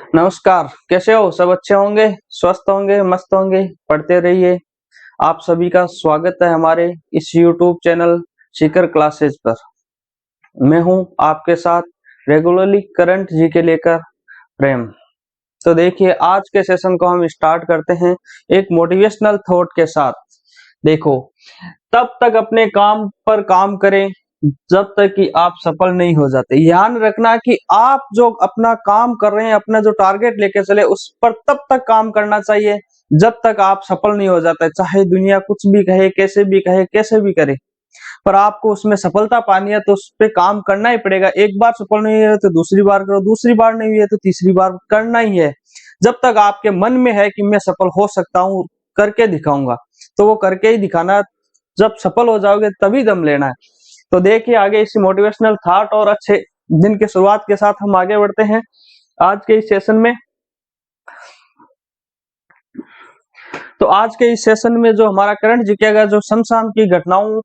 नमस्कार। कैसे हो? सब अच्छे होंगे, स्वस्थ होंगे, मस्त होंगे, पढ़ते रहिए। आप सभी का स्वागत है हमारे इस YouTube चैनल शिखर क्लासेस पर। मैं हूं आपके साथ रेगुलरली करंट जीके लेकर प्रेम। तो देखिए, आज के सेशन को हम स्टार्ट करते हैं एक मोटिवेशनल थॉट के साथ। देखो, तब तक अपने काम पर काम करें जब तक कि आप सफल नहीं हो जाते। ध्यान रखना कि आप जो अपना काम कर रहे हैं, अपना जो टारगेट लेके चले, उस पर तब तक काम करना चाहिए जब तक आप सफल नहीं हो जाते। चाहे दुनिया कुछ भी कहे, कैसे भी कहे, कैसे भी करे, पर आपको उसमें सफलता पानी है तो उस पे काम करना ही पड़ेगा। एक बार सफल नहीं है तो दूसरी बार करो, दूसरी बार नहीं हुई है तो तीसरी बार करना ही है। जब तक आपके मन में है कि मैं सफल हो सकता हूँ, करके दिखाऊंगा, तो वो करके ही दिखाना। जब सफल हो जाओगे तभी दम लेना है। तो देखिए, आगे इसी मोटिवेशनल थॉट और अच्छे दिन की शुरुआत के साथ हम आगे बढ़ते हैं आज के इस सेशन में। तो आज के इस सेशन में जो हमारा करंट जीके का जो शमशान की घटनाओं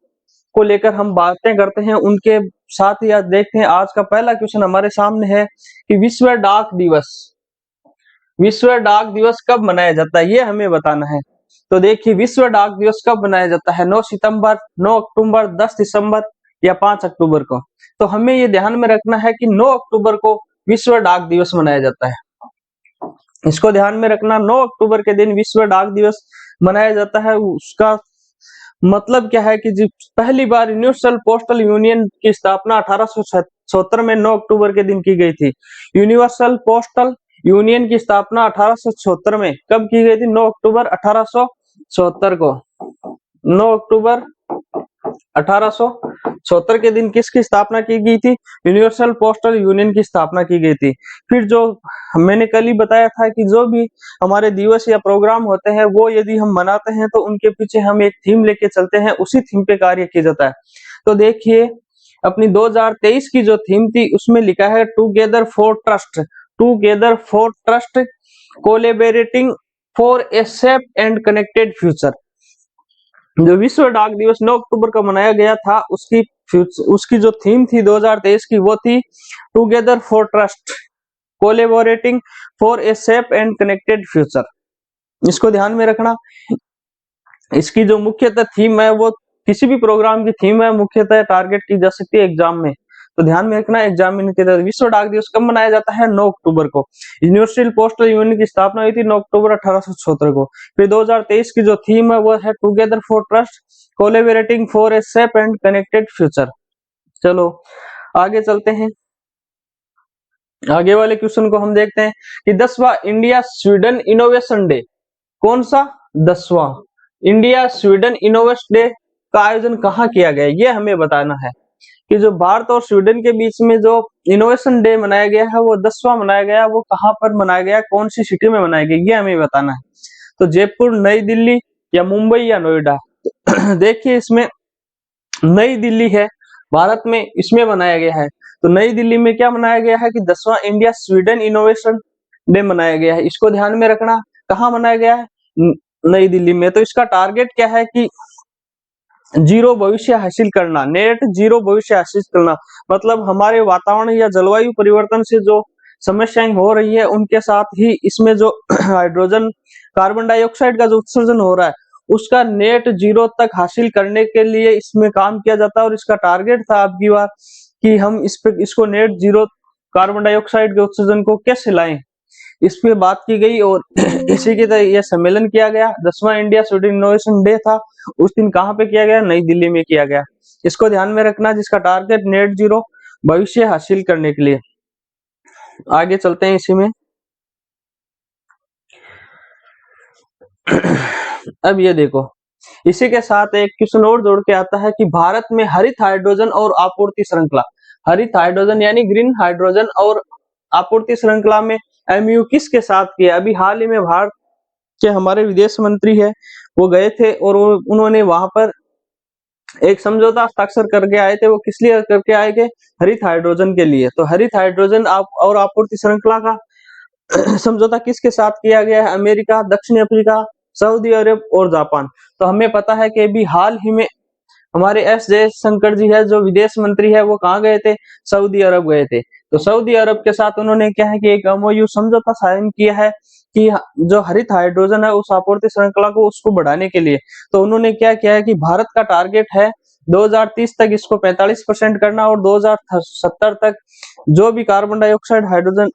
को लेकर हम बातें करते हैं, उनके साथ ही आज देखते हैं। आज का पहला क्वेश्चन हमारे सामने है कि विश्व डाक दिवस कब मनाया जाता है, ये हमें बताना है। तो देखिए, विश्व डाक दिवस कब मनाया जाता है? 9 सितंबर, 9 अक्टूबर, 10 दिसंबर या 5 अक्टूबर को? तो हमें ये ध्यान में रखना है कि 9 अक्टूबर को विश्व डाक दिवस मनाया जाता है। इसको ध्यान में रखना, 9 अक्टूबर के दिन विश्व डाक दिवस मनाया जाता है। उसका मतलब क्या है कि जी, पहली बार यूनिवर्सल पोस्टल यूनियन की स्थापना 1876 में 9 अक्टूबर के दिन की गई थी। यूनिवर्सल पोस्टल यूनियन की स्थापना 1876 में कब की गई थी? 9 अक्टूबर 1874 को। 9 अक्टूबर 1874 के दिन किसकी स्थापना की गई थी? यूनिवर्सल पोस्टल यूनियन की स्थापना की गई थी। फिर जो मैंने कल ही बताया था कि जो भी हमारे दिवस या प्रोग्राम होते हैं, वो यदि हम मनाते हैं तो उनके पीछे हम एक थीम लेके चलते हैं, उसी थीम पे कार्य किया जाता है। तो देखिए, अपनी 2023 की जो थीम थी उसमें लिखा है together for trust, collaborating for a safe and connected future. जो विश्व डाक दिवस 9 अक्टूबर को मनाया गया था, उसकी जो थीम थी 2023 की, वो थी together for trust, collaborating for a safe and connected future. इसको ध्यान में रखना। इसकी जो मुख्यतः थीम है, वो किसी भी प्रोग्राम की थीम है, मुख्यतः टारगेट की जा सकती है एग्जाम में। तो ध्यान में रखना, एग्जाम में के तहत विश्व डाक दिवस कब मनाया जाता है? 9 अक्टूबर को। यूनिवर्सल पोस्टल यूनियन की स्थापना हुई थी 9 अक्टूबर 1876 को। फिर 2023 की जो थीम है वो है together for trust, collaborating for a safe and connected future. चलो आगे चलते हैं। आगे वाले क्वेश्चन को हम देखते हैं कि 10वां इंडिया स्वीडन इनोवेशन डे, कौन सा? 10वां इंडिया स्वीडन इनोवेशन डे का आयोजन कहाँ किया गया, ये हमें बताना है। कि जो भारत और स्वीडन के बीच में जो इनोवेशन डे मनाया गया है, वो 10वां मनाया गया, वो कहाँ पर मनाया गया, कौन सी सिटी में मनाया गया, ये हमें बताना है। तो जयपुर, नई दिल्ली या मुंबई या नोएडा? देखिए, इसमें नई दिल्ली है, भारत में, इसमें मनाया गया है। तो नई दिल्ली में क्या मनाया गया है कि 10वां इंडिया स्वीडन इनोवेशन डे मनाया गया है। इसको ध्यान में रखना, कहाँ मनाया गया है? नई दिल्ली में। तो इसका टारगेट क्या है कि जीरो भविष्य हासिल करना, नेट जीरो भविष्य हासिल करना। मतलब हमारे वातावरण या जलवायु परिवर्तन से जो समस्याएं हो रही है, उनके साथ ही इसमें जो हाइड्रोजन, कार्बन डाइऑक्साइड का जो उत्सर्जन हो रहा है, उसका नेट जीरो तक हासिल करने के लिए इसमें काम किया जाता है। और इसका टारगेट था आपकी बार कि हम इसको नेट जीरो कार्बन डाइऑक्साइड के उत्सर्जन को कैसे लाएं, इस पे बात की गई। और इसी की तरह यह सम्मेलन किया गया। 10वां इंडिया स्वीडन इनोवेशन डे था, उस दिन कहाँ पे किया गया? नई दिल्ली में किया गया। इसको ध्यान में रखना, जिसका टारगेट नेट जीरो भविष्य हासिल करने के लिए। आगे चलते हैं इसी में। अब ये देखो, इसी के साथ एक क्वेश्चन और जोड़ के आता है कि भारत में हरित हाइड्रोजन और आपूर्ति श्रृंखला, हरित हाइड्रोजन यानी ग्रीन हाइड्रोजन और आपूर्ति श्रृंखला में एमयू किसके साथ किया? अभी हाल ही में भारत के हमारे विदेश मंत्री है, वो गए थे और उन्होंने वहां पर एक समझौता हस्ताक्षर करके आए थे। वो किस लिए करके आए थे? हरित हाइड्रोजन के लिए। तो हरित हाइड्रोजन और आपूर्ति श्रृंखला का समझौता किसके साथ किया गया है? अमेरिका, दक्षिण अफ्रीका, सऊदी अरब और जापान। तो हमें पता है कि अभी हाल ही में हमारे एस जयशंकर जी है, जो विदेश मंत्री है, वो कहाँ गए थे? सऊदी अरब गए थे। तो सऊदी अरब के साथ उन्होंने क्या है कि एक एमओयू समझौता साइन किया है कि जो हरित हाइड्रोजन है उस आपूर्ति श्रृंखला को उसको बढ़ाने के लिए। तो उन्होंने क्या किया है कि भारत का टारगेट है 2030 तक इसको 45% करना और 2070 तक जो भी कार्बन डाइऑक्साइड हाइड्रोजन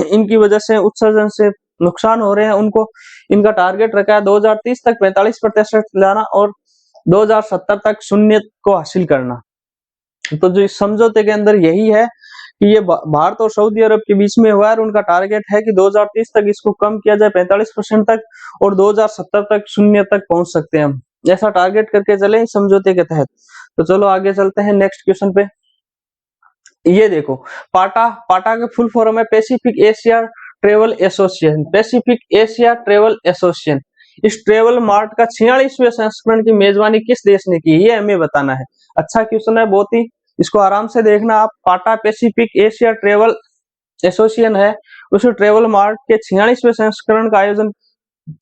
इनकी वजह से उत्सर्जन से नुकसान हो रहे हैं उनको, इनका टारगेट रखा है 2030 तक 45% लाना और 2070 तक शून्य को हासिल करना। तो जो इस समझौते के अंदर यही है कि ये भारत और सऊदी अरब के बीच में हुआ है और उनका टारगेट है कि 2030 तक इसको कम किया जाए 45% तक और 2070 तक शून्य तक पहुंच सकते हैं हम, ऐसा टारगेट करके चले इस समझौते के तहत। तो चलो आगे चलते हैं नेक्स्ट क्वेश्चन पे। ये देखो, पाटा, पाटा के फुल फॉर्म है Pacific Asia travel association, Pacific Asia travel association. इस ट्रेवल मार्ट का 46वें संस्करण की मेजबानी किस देश ने की, ये हमें बताना है। अच्छा क्वेश्चन है बहुत ही, इसको आराम से देखना आप। पाटा पैसिफिक एशिया ट्रेवल एसोसिएशन है, उस ट्रेवल मार्ट के 46वें संस्करण का आयोजन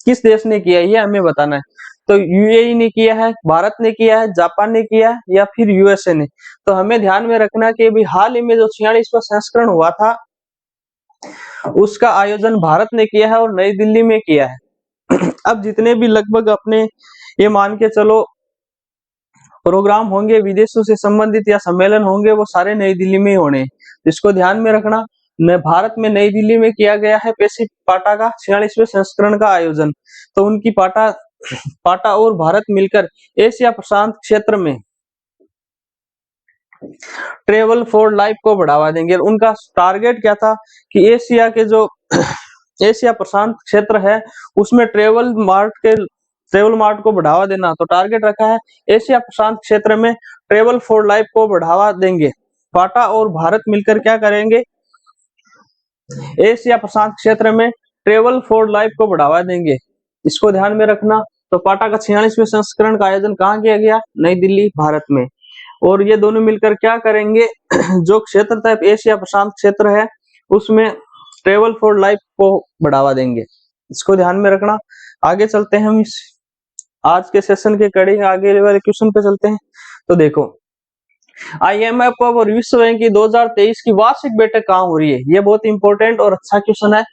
किस देश ने किया है, ये हमें बताना है। तो यूएई ने किया है, भारत ने किया है, जापान ने किया है या फिर यूएसए ने। तो हमें ध्यान में रखना कि अभी हाल ही में जो 46वां संस्करण हुआ था उसका आयोजन भारत ने किया है और नई दिल्ली में किया है। अब जितने भी लगभग अपने ये मान के चलो प्रोग्राम होंगे विदेशों से संबंधित या सम्मेलन होंगे वो सारे नई दिल्ली में ही होने, इसको ध्यान में रखना। भारत में नई दिल्ली में किया गया है पैसिफिक पाटा का 46वें संस्करण का आयोजन। तो उनकी पाटा पाटा और भारत मिलकर एशिया प्रशांत क्षेत्र में ट्रेवल फॉर लाइफ को बढ़ावा देंगे। उनका टारगेट क्या था कि एशिया के जो एशिया प्रशांत क्षेत्र है उसमें ट्रेवल मार्ट को बढ़ावा देना। तो टारगेट रखा है एशिया प्रशांत क्षेत्र में ट्रेवल फॉर लाइफ को बढ़ावा देंगे। पाटा और भारत मिलकर क्या करेंगे, एशिया प्रशांत क्षेत्र में ट्रेवल फॉर लाइफ को बढ़ावा देंगे, इसको ध्यान में रखना। तो पाटा का 46वें संस्करण का आयोजन कहाँ किया गया, नई दिल्ली भारत में। और ये दोनों मिलकर क्या करेंगे, जो क्षेत्र तक एशिया प्रशांत क्षेत्र है उसमें ट्रेवल फॉर लाइफ को बढ़ावा देंगे, इसको ध्यान में रखना। आगे चलते हैं हम इस आज के सेशन के कड़ी आगे वाले क्वेश्चन पे चलते हैं। तो देखो, आईएमएफ और विश्व बैंक की 2023 की वार्षिक बैठक कहाँ हो रही है, ये बहुत इंपॉर्टेंट और अच्छा क्वेश्चन है,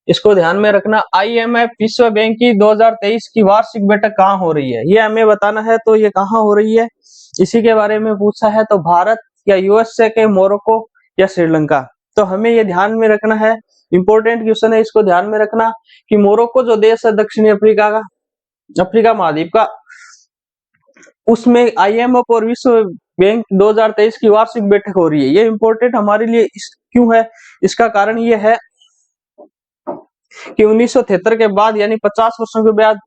इसको ध्यान में रखना। आईएमएफ विश्व बैंक की 2023 की वार्षिक बैठक कहाँ हो रही है, ये हमें बताना है। तो ये कहाँ हो रही है इसी के बारे में पूछा है। तो भारत या यूएसए के मोरक्को या श्रीलंका। तो हमें ये ध्यान में रखना है, इंपॉर्टेंट क्वेश्चन है, इसको ध्यान में रखना कि मोरक्को जो देश है दक्षिणी अफ्रीका का, अफ्रीका महाद्वीप का, उसमें आईएमएफ और विश्व बैंक 2023 की वार्षिक बैठक हो रही है। ये इंपॉर्टेंट हमारे लिए क्यों है, इसका कारण ये है कि 1973 के बाद यानी 50 वर्षों के बाद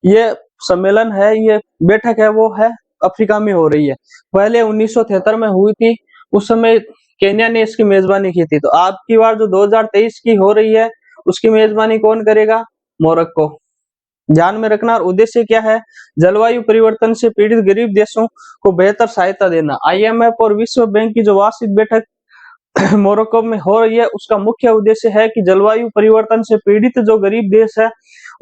ये सम्मेलन है, ये बैठक है वो है अफ्रीका में हो रही है। पहले 1973 में हुई थी, उस समय केन्या ने इसकी मेजबानी की थी। तो आपकी बार जो 2023 की हो रही है उसकी मेजबानी कौन करेगा, मोरक्को, ध्यान में रखना। और उद्देश्य क्या है, जलवायु परिवर्तन से पीड़ित गरीब देशों को बेहतर सहायता देना। आईएमएफ और विश्व बैंक की जो वार्षिक बैठक मोरक्को में हो रही है उसका मुख्य उद्देश्य है कि जलवायु परिवर्तन से पीड़ित जो गरीब देश है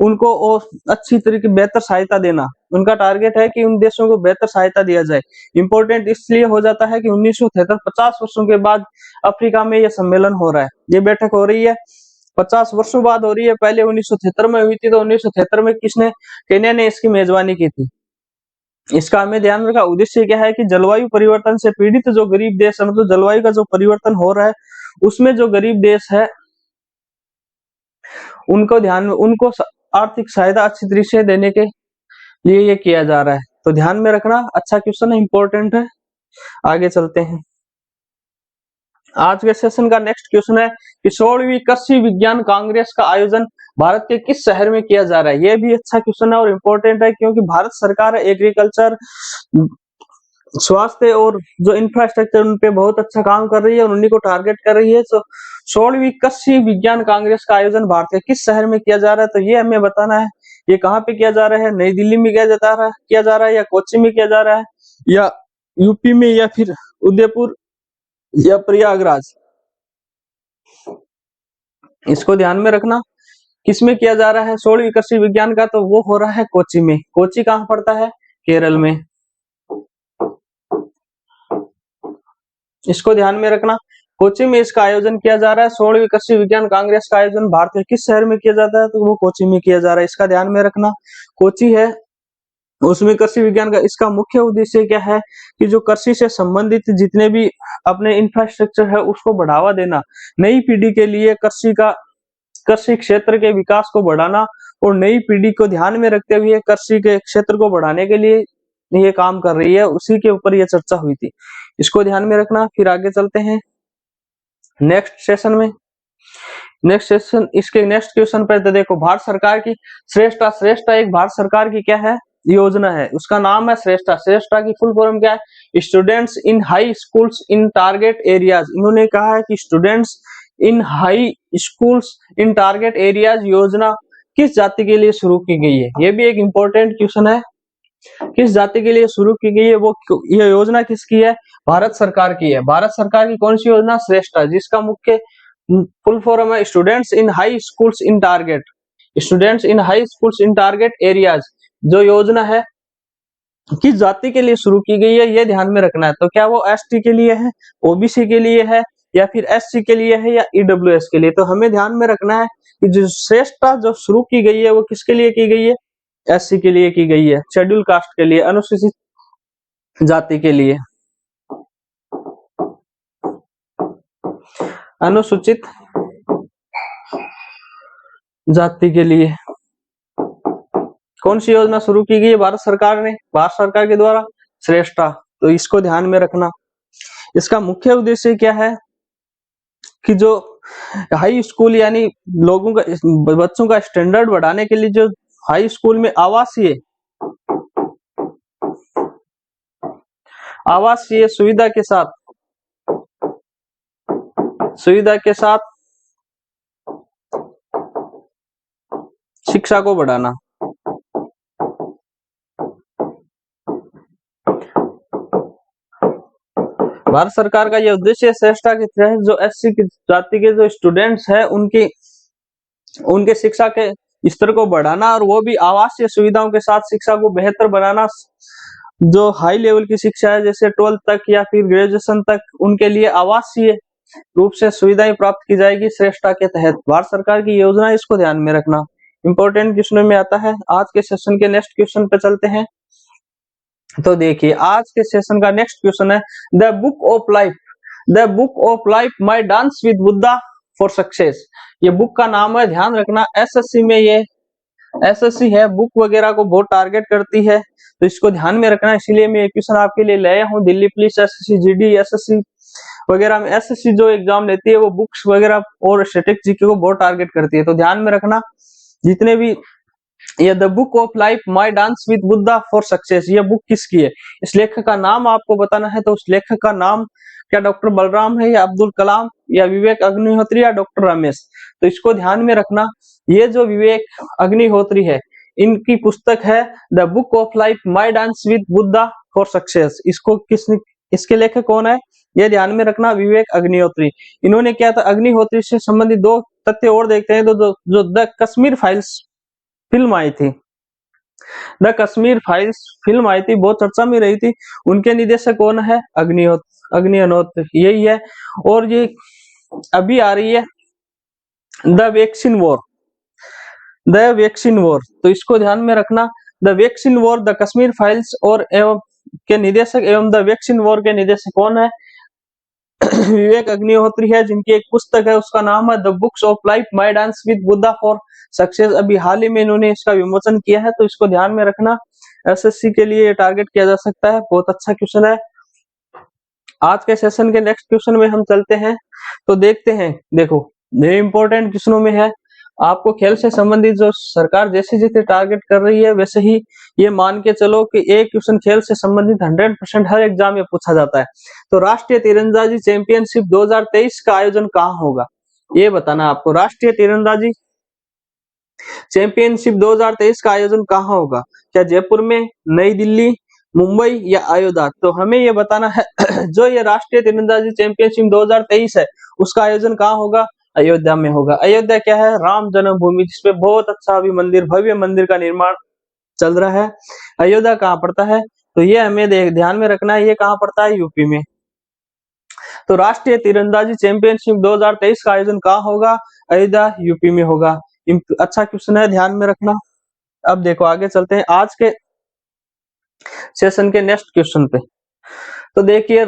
उनको अच्छी तरीके बेहतर सहायता देना। उनका टारगेट है कि उन देशों को बेहतर सहायता दिया जाए। इंपॉर्टेंट इसलिए हो जाता है कि 1973 50 वर्षों के बाद अफ्रीका में यह सम्मेलन हो रहा है, ये बैठक हो रही है 50 वर्षों बाद हो रही है। पहले 1973 में हुई थी, तो 1973 में किसने, केन्या ने इसकी मेजबानी की थी। इसका हमें ध्यान रखा, उद्देश्य क्या है कि जलवायु परिवर्तन से पीड़ित जो गरीब देश है, मतलब जलवायु का जो परिवर्तन हो रहा है उसमें जो गरीब देश है उनको उनको आर्थिक सहायता अच्छी तरीके से देने के लिए ये किया जा रहा है। तो ध्यान में रखना, अच्छा क्वेश्चन है, इंपॉर्टेंट है। आगे चलते हैं, आज के सेशन का नेक्स्ट क्वेश्चन है कि 16वीं कृषि विज्ञान कांग्रेस का आयोजन भारत के किस शहर में किया जा रहा है। ये भी अच्छा क्वेश्चन है और इम्पोर्टेंट है, क्योंकि भारत सरकार एग्रीकल्चर, स्वास्थ्य और जो इंफ्रास्ट्रक्चर उन पे बहुत अच्छा काम कर रही है और उन्हीं को टारगेट कर रही है। तो 16वीं कृषि विज्ञान कांग्रेस का आयोजन भारत के किस शहर में किया जा रहा है, तो ये हमें बताना है। ये कहाँ पे किया जा रहा है, नई दिल्ली में किया जा रहा है या कोच्चि में किया जा रहा है या यूपी में या फिर उदयपुर या प्रयागराज, इसको ध्यान में रखना। किसमें किया जा रहा है 16वीं कृषि विज्ञान का, तो वो हो रहा है कोच्चि में। कोच्चि कहाँ पड़ता है, केरल में, इसको ध्यान में रखना। कोच्चि में इसका आयोजन किया जा रहा है। 16वीं कृषि विज्ञान कांग्रेस का आयोजन भारत के किस शहर में किया जाता है? तो वो कोच्चि में किया जा रहा है, इसका ध्यान में रखना। कोच्चि है उसमें कृषि विज्ञान का इसका मुख्य उद्देश्य क्या है कि जो कृषि से संबंधित जितने भी अपने इंफ्रास्ट्रक्चर है उसको बढ़ावा देना, नई पीढ़ी के लिए कृषि क्षेत्र के विकास को बढ़ाना और नई पीढ़ी को ध्यान में रखते हुए कृषि के क्षेत्र को बढ़ाने के लिए ये काम कर रही है, उसी के ऊपर ये चर्चा हुई थी, इसको ध्यान में रखना। फिर आगे चलते हैं नेक्स्ट सेशन में। नेक्स्ट सेशन इसके नेक्स्ट क्वेश्चन पर तो देखो, भारत सरकार की श्रेष्ठा एक भारत सरकार की क्या है योजना है, उसका नाम है श्रेष्ठा। श्रेष्ठा की फुल फॉर्म क्या है? Students in high schools in target areas. इन्होंने कहा है कि students in high schools in target areas योजना किस जाति के लिए शुरू की गई है? ये भी एक इंपॉर्टेंट क्वेश्चन है, किस जाति के लिए शुरू की गई है, वो ये योजना किसकी है? भारत सरकार की है। भारत सरकार की कौन सी योजना? श्रेष्ठा, जिसका मुख्य फुल फॉर्म है students in high schools in target, students in high schools in target areas. जो योजना है किस जाति के लिए शुरू की गई है, ये ध्यान में रखना है। तो क्या वो एसटी के लिए है, ओबीसी के लिए है, या फिर एससी के लिए है, या ईडब्ल्यूएस के लिए? तो हमें ध्यान में रखना है कि जो श्रेष्ठता जो शुरू की गई है वो किसके लिए की गई है? एससी के लिए की गई है, शेड्यूल कास्ट के लिए, अनुसूचित जाति के लिए, अनुसूचित जाति के लिए कौन सी योजना शुरू की गई है भारत सरकार ने, भारत सरकार के द्वारा? श्रेष्ठा। तो इसको ध्यान में रखना। इसका मुख्य उद्देश्य क्या है कि जो हाई स्कूल यानी लोगों का बच्चों का स्टैंडर्ड बढ़ाने के लिए जो हाई स्कूल में आवासीय सुविधा के साथ शिक्षा को बढ़ाना। भारत सरकार का यह उद्देश्य श्रेष्ठता के तहत जो एससी की जाति के जो स्टूडेंट्स हैं उनके शिक्षा के स्तर को बढ़ाना, और वो भी आवासीय सुविधाओं के साथ शिक्षा को बेहतर बनाना। जो हाई लेवल की शिक्षा है जैसे 12th तक या फिर ग्रेजुएशन तक, उनके लिए आवासीय रूप से सुविधाएं प्राप्त की जाएगी श्रेष्ठता के तहत। भारत सरकार की योजना, इसको ध्यान में रखना, इंपॉर्टेंट क्वेश्चन में आता है। आज के सेशन के नेक्स्ट क्वेश्चन पे चलते हैं। तो देखिए आज के सेशन का नेक्स्ट क्वेश्चन है the book of life my dance with Buddha for success. ये बुक का नाम है, ध्यान रखना। एसएससी में ये एसएससी है, बुक वगैरह को बहुत टारगेट करती है, तो इसको ध्यान में रखना। इसीलिए मैं ये क्वेश्चन आपके लिए लाया हूँ। Delhi police, SSC, GD, SSC वगैरह में एसएससी जो एग्जाम लेती है वो बुक्स वगैरह और स्टैटिक जीके को बहुत टारगेट करती है, तो ध्यान में रखना। जितने भी ये the book of life my dance with Buddha for success, ये बुक किसकी है? इस लेखक का नाम आपको बताना है। तो उस लेखक का नाम क्या डॉक्टर बलराम है, या अब्दुल कलाम, या विवेक अग्निहोत्री, या डॉक्टर रमेश? तो इसको ध्यान में रखना। ये जो विवेक अग्निहोत्री है, इनकी पुस्तक है the book of life my dance with Buddha for success. इसके लेखक कौन है, ये ध्यान में रखना, विवेक अग्निहोत्री। इन्होंने क्या था, अग्निहोत्री से संबंधित दो तथ्य और देखते हैं। तो जो द कश्मीर फाइल्स फिल्म आई थी, द कश्मीर फाइल्स फिल्म आई थी, बहुत चर्चा में रही थी, उनके निर्देशक कौन है? अग्निहोत्री, यही है। और ये अभी आ रही है द वैक्सीन वॉर, तो इसको ध्यान में रखना। The vaccine war, the Kashmir files और एवं के निदेशक एवं द वैक्सीन वॉर के निदेशक कौन है? विवेक अग्निहोत्री है, जिनकी एक पुस्तक है उसका नाम है the books of life my dance with Buddha for success. अभी हाल ही में इन्होंने इसका विमोचन किया है, तो इसको ध्यान में रखना। एसएससी के लिए टारगेट किया जा सकता है, बहुत अच्छा क्वेश्चन है। आज के सेशन के नेक्स्ट क्वेश्चन में हम चलते हैं, तो देखते हैं। देखो ये इंपॉर्टेंट क्वेश्चनों में है, आपको खेल से संबंधित जो सरकार जैसे जैसे टारगेट कर रही है वैसे ही ये मान के चलो कि एक क्वेश्चन खेल से संबंधित 100% हर एग्जाम में पूछा जाता है। तो राष्ट्रीय तीरंदाजी चैंपियनशिप 2023 का आयोजन कहाँ होगा, ये बताना आपको। राष्ट्रीय तीरंदाजी चैंपियनशिप 2023 का आयोजन कहाँ होगा? क्या जयपुर में, नई दिल्ली, मुंबई, या अयोध्या? तो हमें ये बताना है जो ये राष्ट्रीय तीरंदाजी चैंपियनशिप 2023 है उसका आयोजन कहाँ होगा? अयोध्या में होगा। अयोध्या क्या है? राम जन्मभूमि, जिसपे बहुत अच्छा अभी मंदिर, भव्य मंदिर का निर्माण चल रहा है। अयोध्या कहाँ पड़ता है? तो ये हमें ध्यान में रखना है, ये कहाँ पड़ता है? यूपी में। तो राष्ट्रीय तीरंदाजी चैंपियनशिप 2023 का आयोजन कहाँ होगा? अयोध्या यूपी में होगा। अच्छा क्वेश्चन है, ध्यान में रखना। अब देखो आगे चलते हैं आज के सेशन के नेक्स्ट क्वेश्चन पे। तो देखिए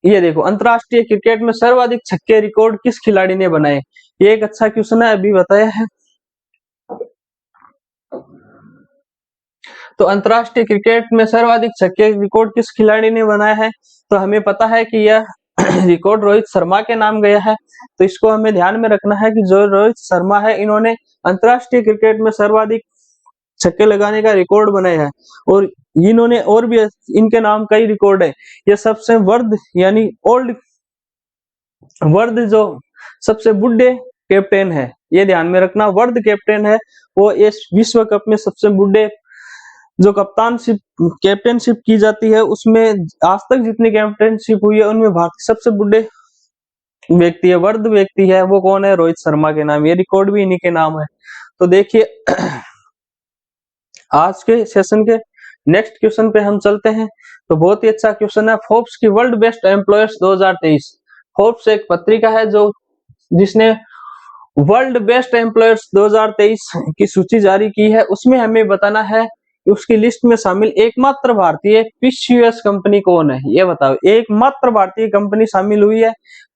ये देखो, अंतरराष्ट्रीय क्रिकेट में सर्वाधिक छक्के रिकॉर्ड किस खिलाड़ी ने बनाए? ये एक अच्छा क्वेश्चन है, अभी बताया है। तो अंतरराष्ट्रीय क्रिकेट में सर्वाधिक छक्के रिकॉर्ड किस खिलाड़ी ने बनाया है? तो हमें पता है कि यह रिकॉर्ड रोहित शर्मा के नाम गया है। तो इसको हमें ध्यान में रखना है कि जो रोहित शर्मा है, इन्होंने अंतरराष्ट्रीय क्रिकेट में सर्वाधिक छक्के लगाने का रिकॉर्ड बनाया है। और इन्होंने और भी इनके नाम कई रिकॉर्ड है। ये सबसे वर्ल्ड यानी ओल्ड वर्ल्ड जो सबसे बुढ़े कैप्टन है, ये ध्यान में रखना। वर्ल्ड कैप्टन है वो इस विश्व कप में सबसे बुढ़े जो कैप्टनशिप की जाती है, उसमें आज तक जितनी कैप्टनशिप हुई है उनमें भारत के सबसे बुढ़े व्यक्ति है, वर्ल्ड व्यक्ति है, वो कौन है? रोहित शर्मा के नाम। ये रिकॉर्ड भी इन्हीं के नाम है। तो देखिए आज के सेशन के नेक्स्ट क्वेश्चन पे हम चलते हैं। तो बहुत ही अच्छा क्वेश्चन है, फोर्ब्स की वर्ल्ड बेस्ट एम्प्लॉयर्स 2023। फोर्ब्स एक पत्रिका है जो जिसने वर्ल्ड बेस्ट एम्प्लॉयर्स 2023 की सूची जारी की है। उसमें हमें बताना है कि उसकी लिस्ट में शामिल एकमात्र भारतीय पीयूएस कंपनी कौन है? ये बताओ, एकमात्र भारतीय कंपनी शामिल हुई है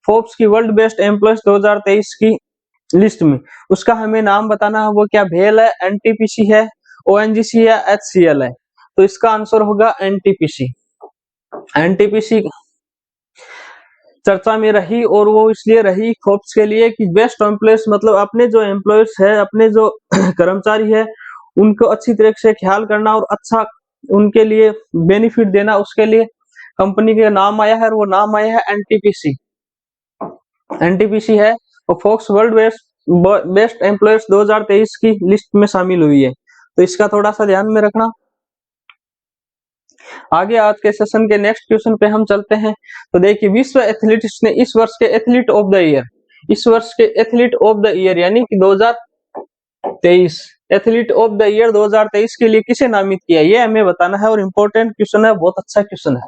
फोर्ब्स की वर्ल्ड बेस्ट एम्प्लॉयर्स 2023 की लिस्ट में। उसका हमें नाम बताना है, वो क्या भेल है, एनटीपीसी है, ओएनजीसी या एचसीएल है? तो इसका आंसर होगा एनटीपीसी। एनटीपीसी चर्चा में रही, और वो इसलिए रही फोर्ब्स के लिए कि बेस्ट एम्प्लॉयर्स मतलब अपने जो एम्प्लॉयर्स है, अपने जो कर्मचारी है, उनको अच्छी तरह से ख्याल करना और अच्छा उनके लिए बेनिफिट देना, उसके लिए कंपनी का नाम आया है, और वो नाम आया है एनटीपीसी। एनटीपीसी है और फोर्ब्स वर्ल्ड बेस्ट एम्प्लॉयर्स 2023 की लिस्ट में शामिल हुई है। तो इसका थोड़ा सा ध्यान में रखना। आगे आज के सेशन के नेक्स्ट क्वेश्चन पे हम चलते हैं। तो देखिए, विश्व एथलेटिक्स ने इस वर्ष के एथलीट ऑफ द ईयर, इस वर्ष के एथलीट ऑफ द ईयर यानी कि 2023 एथलीट ऑफ द ईयर 2023 के लिए किसे नामित किया? ये हमें बताना है, और इम्पोर्टेंट क्वेश्चन है, बहुत अच्छा क्वेश्चन है।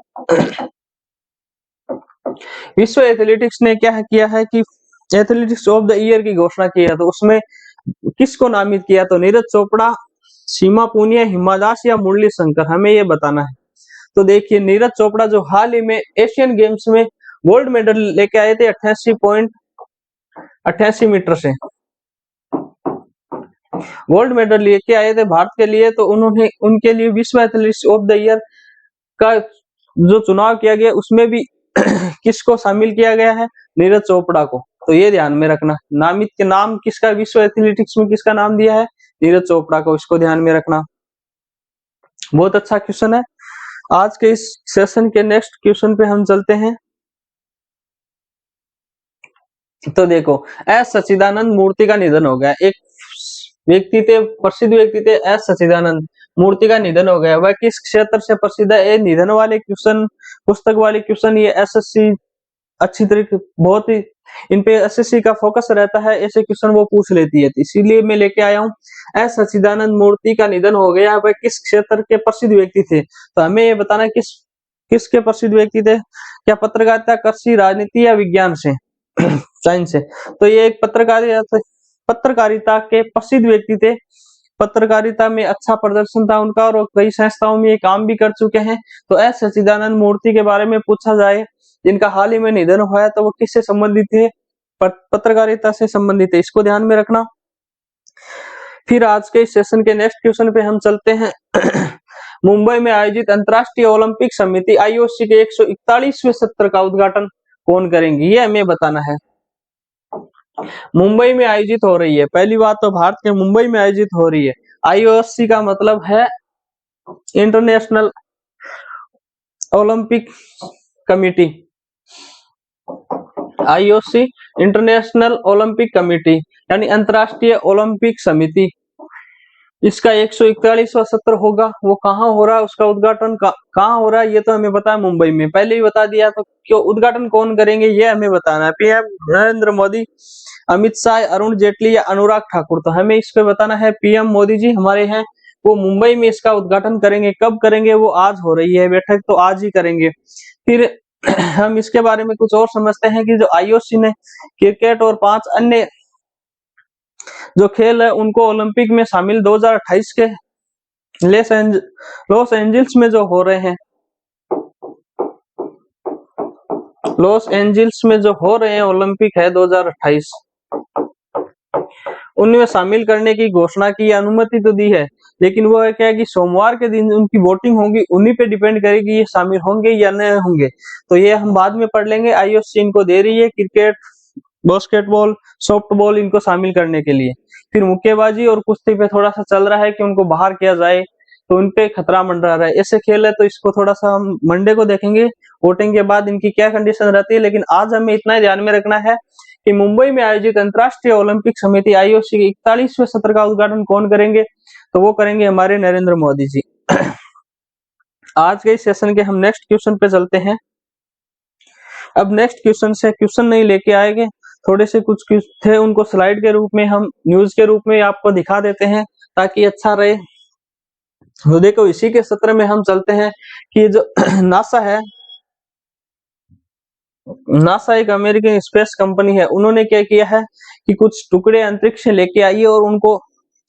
विश्व एथलेटिक्स ने क्या किया है कि एथलेटिक्स ऑफ द ईयर की घोषणा की है। तो उसमें किसको नामित किया? तो नीरज चोपड़ा, सीमा पूनिया, हिमा दास या मुरली शंकर, हमें ये बताना है। तो देखिए, नीरज चोपड़ा जो हाल ही में एशियन गेम्स में गोल्ड मेडल लेके आए थे 88.88 मीटर से गोल्ड मेडल लेके आए थे भारत के लिए। तो उन्होंने उनके लिए विश्व एथलीट्स ऑफ द ईयर का जो चुनाव किया गया, उसमें भी किसको शामिल किया गया है? नीरज चोपड़ा को। तो ये ध्यान में रखना, नामित के नाम किसका विश्व एथलेटिक्स में किसका नाम दिया है? नीरज चोपड़ा को। इसको ध्यान में रखना, बहुत अच्छा क्वेश्चन है। आज के इस सेशन के नेक्स्ट क्वेश्चन पे हम चलते हैं। तो देखो, एस सच्चिदानंद मूर्ति का निधन हो गया। एक व्यक्ति थे, प्रसिद्ध व्यक्ति थे, एस सच्चिदानंद मूर्ति का निधन हो गया। वह किस क्षेत्र से प्रसिद्ध है? ये निधन वाले क्वेश्चन, पुस्तक वाले क्वेश्चन, ये एसएससी अच्छी तरीके बहुत ही इन पे एसएससी का फोकस रहता है, ऐसे क्वेश्चन वो पूछ लेती है। इसीलिए मैं लेके आया हूँ। एस सच्चिदानंद मूर्ति का निधन हो गया। वह किस क्षेत्र के प्रसिद्ध व्यक्ति थे? तो हमें ये बताना किसके प्रसिद्ध व्यक्ति थे? क्या पत्रकारिता, कृषि, राजनीति या विज्ञान से साइंस से? तो ये एक पत्रकारिता के प्रसिद्ध व्यक्ति थे। पत्रकारिता में अच्छा प्रदर्शन था उनका, और कई संस्थाओं में ये काम भी कर चुके हैं। तो एस सच्चिदानंद मूर्ति के बारे में पूछा जाए, जिनका हाल ही में निधन हुआ है, तो वो किससे संबंधित थे? पत्रकारिता से संबंधित है। इसको ध्यान में रखना। फिर आज के इस सेशन के नेक्स्ट क्वेश्चन पे हम चलते हैं। मुंबई में आयोजित अंतर्राष्ट्रीय ओलंपिक समिति आईओसी के 141वें सत्र का उद्घाटन कौन करेंगे? ये हमें बताना है। मुंबई में आयोजित हो रही है, पहली बात तो भारत के मुंबई में आयोजित हो रही है। आईओसी का मतलब है international Olympic committee. IOC international Olympic committee यानी अंतर्राष्ट्रीय ओलंपिक समिति। इसका 141वां सत्र होगा। वो कहाँ हो रहा है, उसका उद्घाटन कहाँ हो रहा है, ये तो हमें पता है, मुंबई में, पहले ही बता दिया। तो क्यों उद्घाटन कौन करेंगे, ये हमें बताना है। पीएम नरेंद्र मोदी, अमित शाह, अरुण जेटली या अनुराग ठाकुर? तो हमें इस पे बताना है पीएम मोदी जी हमारे हैं, वो मुंबई में इसका उद्घाटन करेंगे। कब करेंगे? वो आज हो रही है बैठक, तो आज ही करेंगे। फिर हम इसके बारे में कुछ और समझते हैं कि जो आईओसी ने क्रिकेट और 5 अन्य जो खेल है उनको ओलंपिक में शामिल 2028 के लॉस एंजल्स में जो हो रहे हैं, लॉस एंजल्स में जो हो रहे हैं ओलंपिक है 2028, उनमें शामिल करने की घोषणा की, अनुमति तो दी है, लेकिन वो है क्या है कि सोमवार के दिन उनकी वोटिंग होगी, उन्हीं पे डिपेंड करेगी ये शामिल होंगे या नहीं होंगे। तो ये हम बाद में पढ़ लेंगे। आईओसी इनको दे रही है क्रिकेट, बास्केटबॉल, सॉफ्टबॉल इनको शामिल करने के लिए। फिर मुक्केबाजी और कुश्ती पे थोड़ा सा चल रहा है कि उनको बाहर किया जाए, तो उनपे खतरा मंडरा रहा है। ऐसे खेल है तो इसको थोड़ा सा हम मंडे को देखेंगे वोटिंग के बाद इनकी क्या कंडीशन रहती है। लेकिन आज हमें इतना ध्यान में रखना है कि मुंबई में आयोजित अंतर्राष्ट्रीय ओलंपिक समिति आईओसी के 41वें सत्र का उद्घाटन कौन करेंगे, तो वो करेंगे हमारे नरेंद्र मोदी जी। आज के इस सेशन के हम नेक्स्ट क्वेश्चन पे चलते हैं। अब नेक्स्ट क्वेश्चन से क्वेश्चन नहीं लेके आएंगे, थोड़े से कुछ थे उनको स्लाइड के रूप में हम न्यूज के रूप में आपको दिखा देते हैं ताकि अच्छा रहे। तो देखो इसी के सत्र में हम चलते हैं कि जो नासा है, नासा एक अमेरिकन स्पेस कंपनी है, उन्होंने क्या किया है कि कुछ टुकड़े अंतरिक्ष से लेके आई और उनको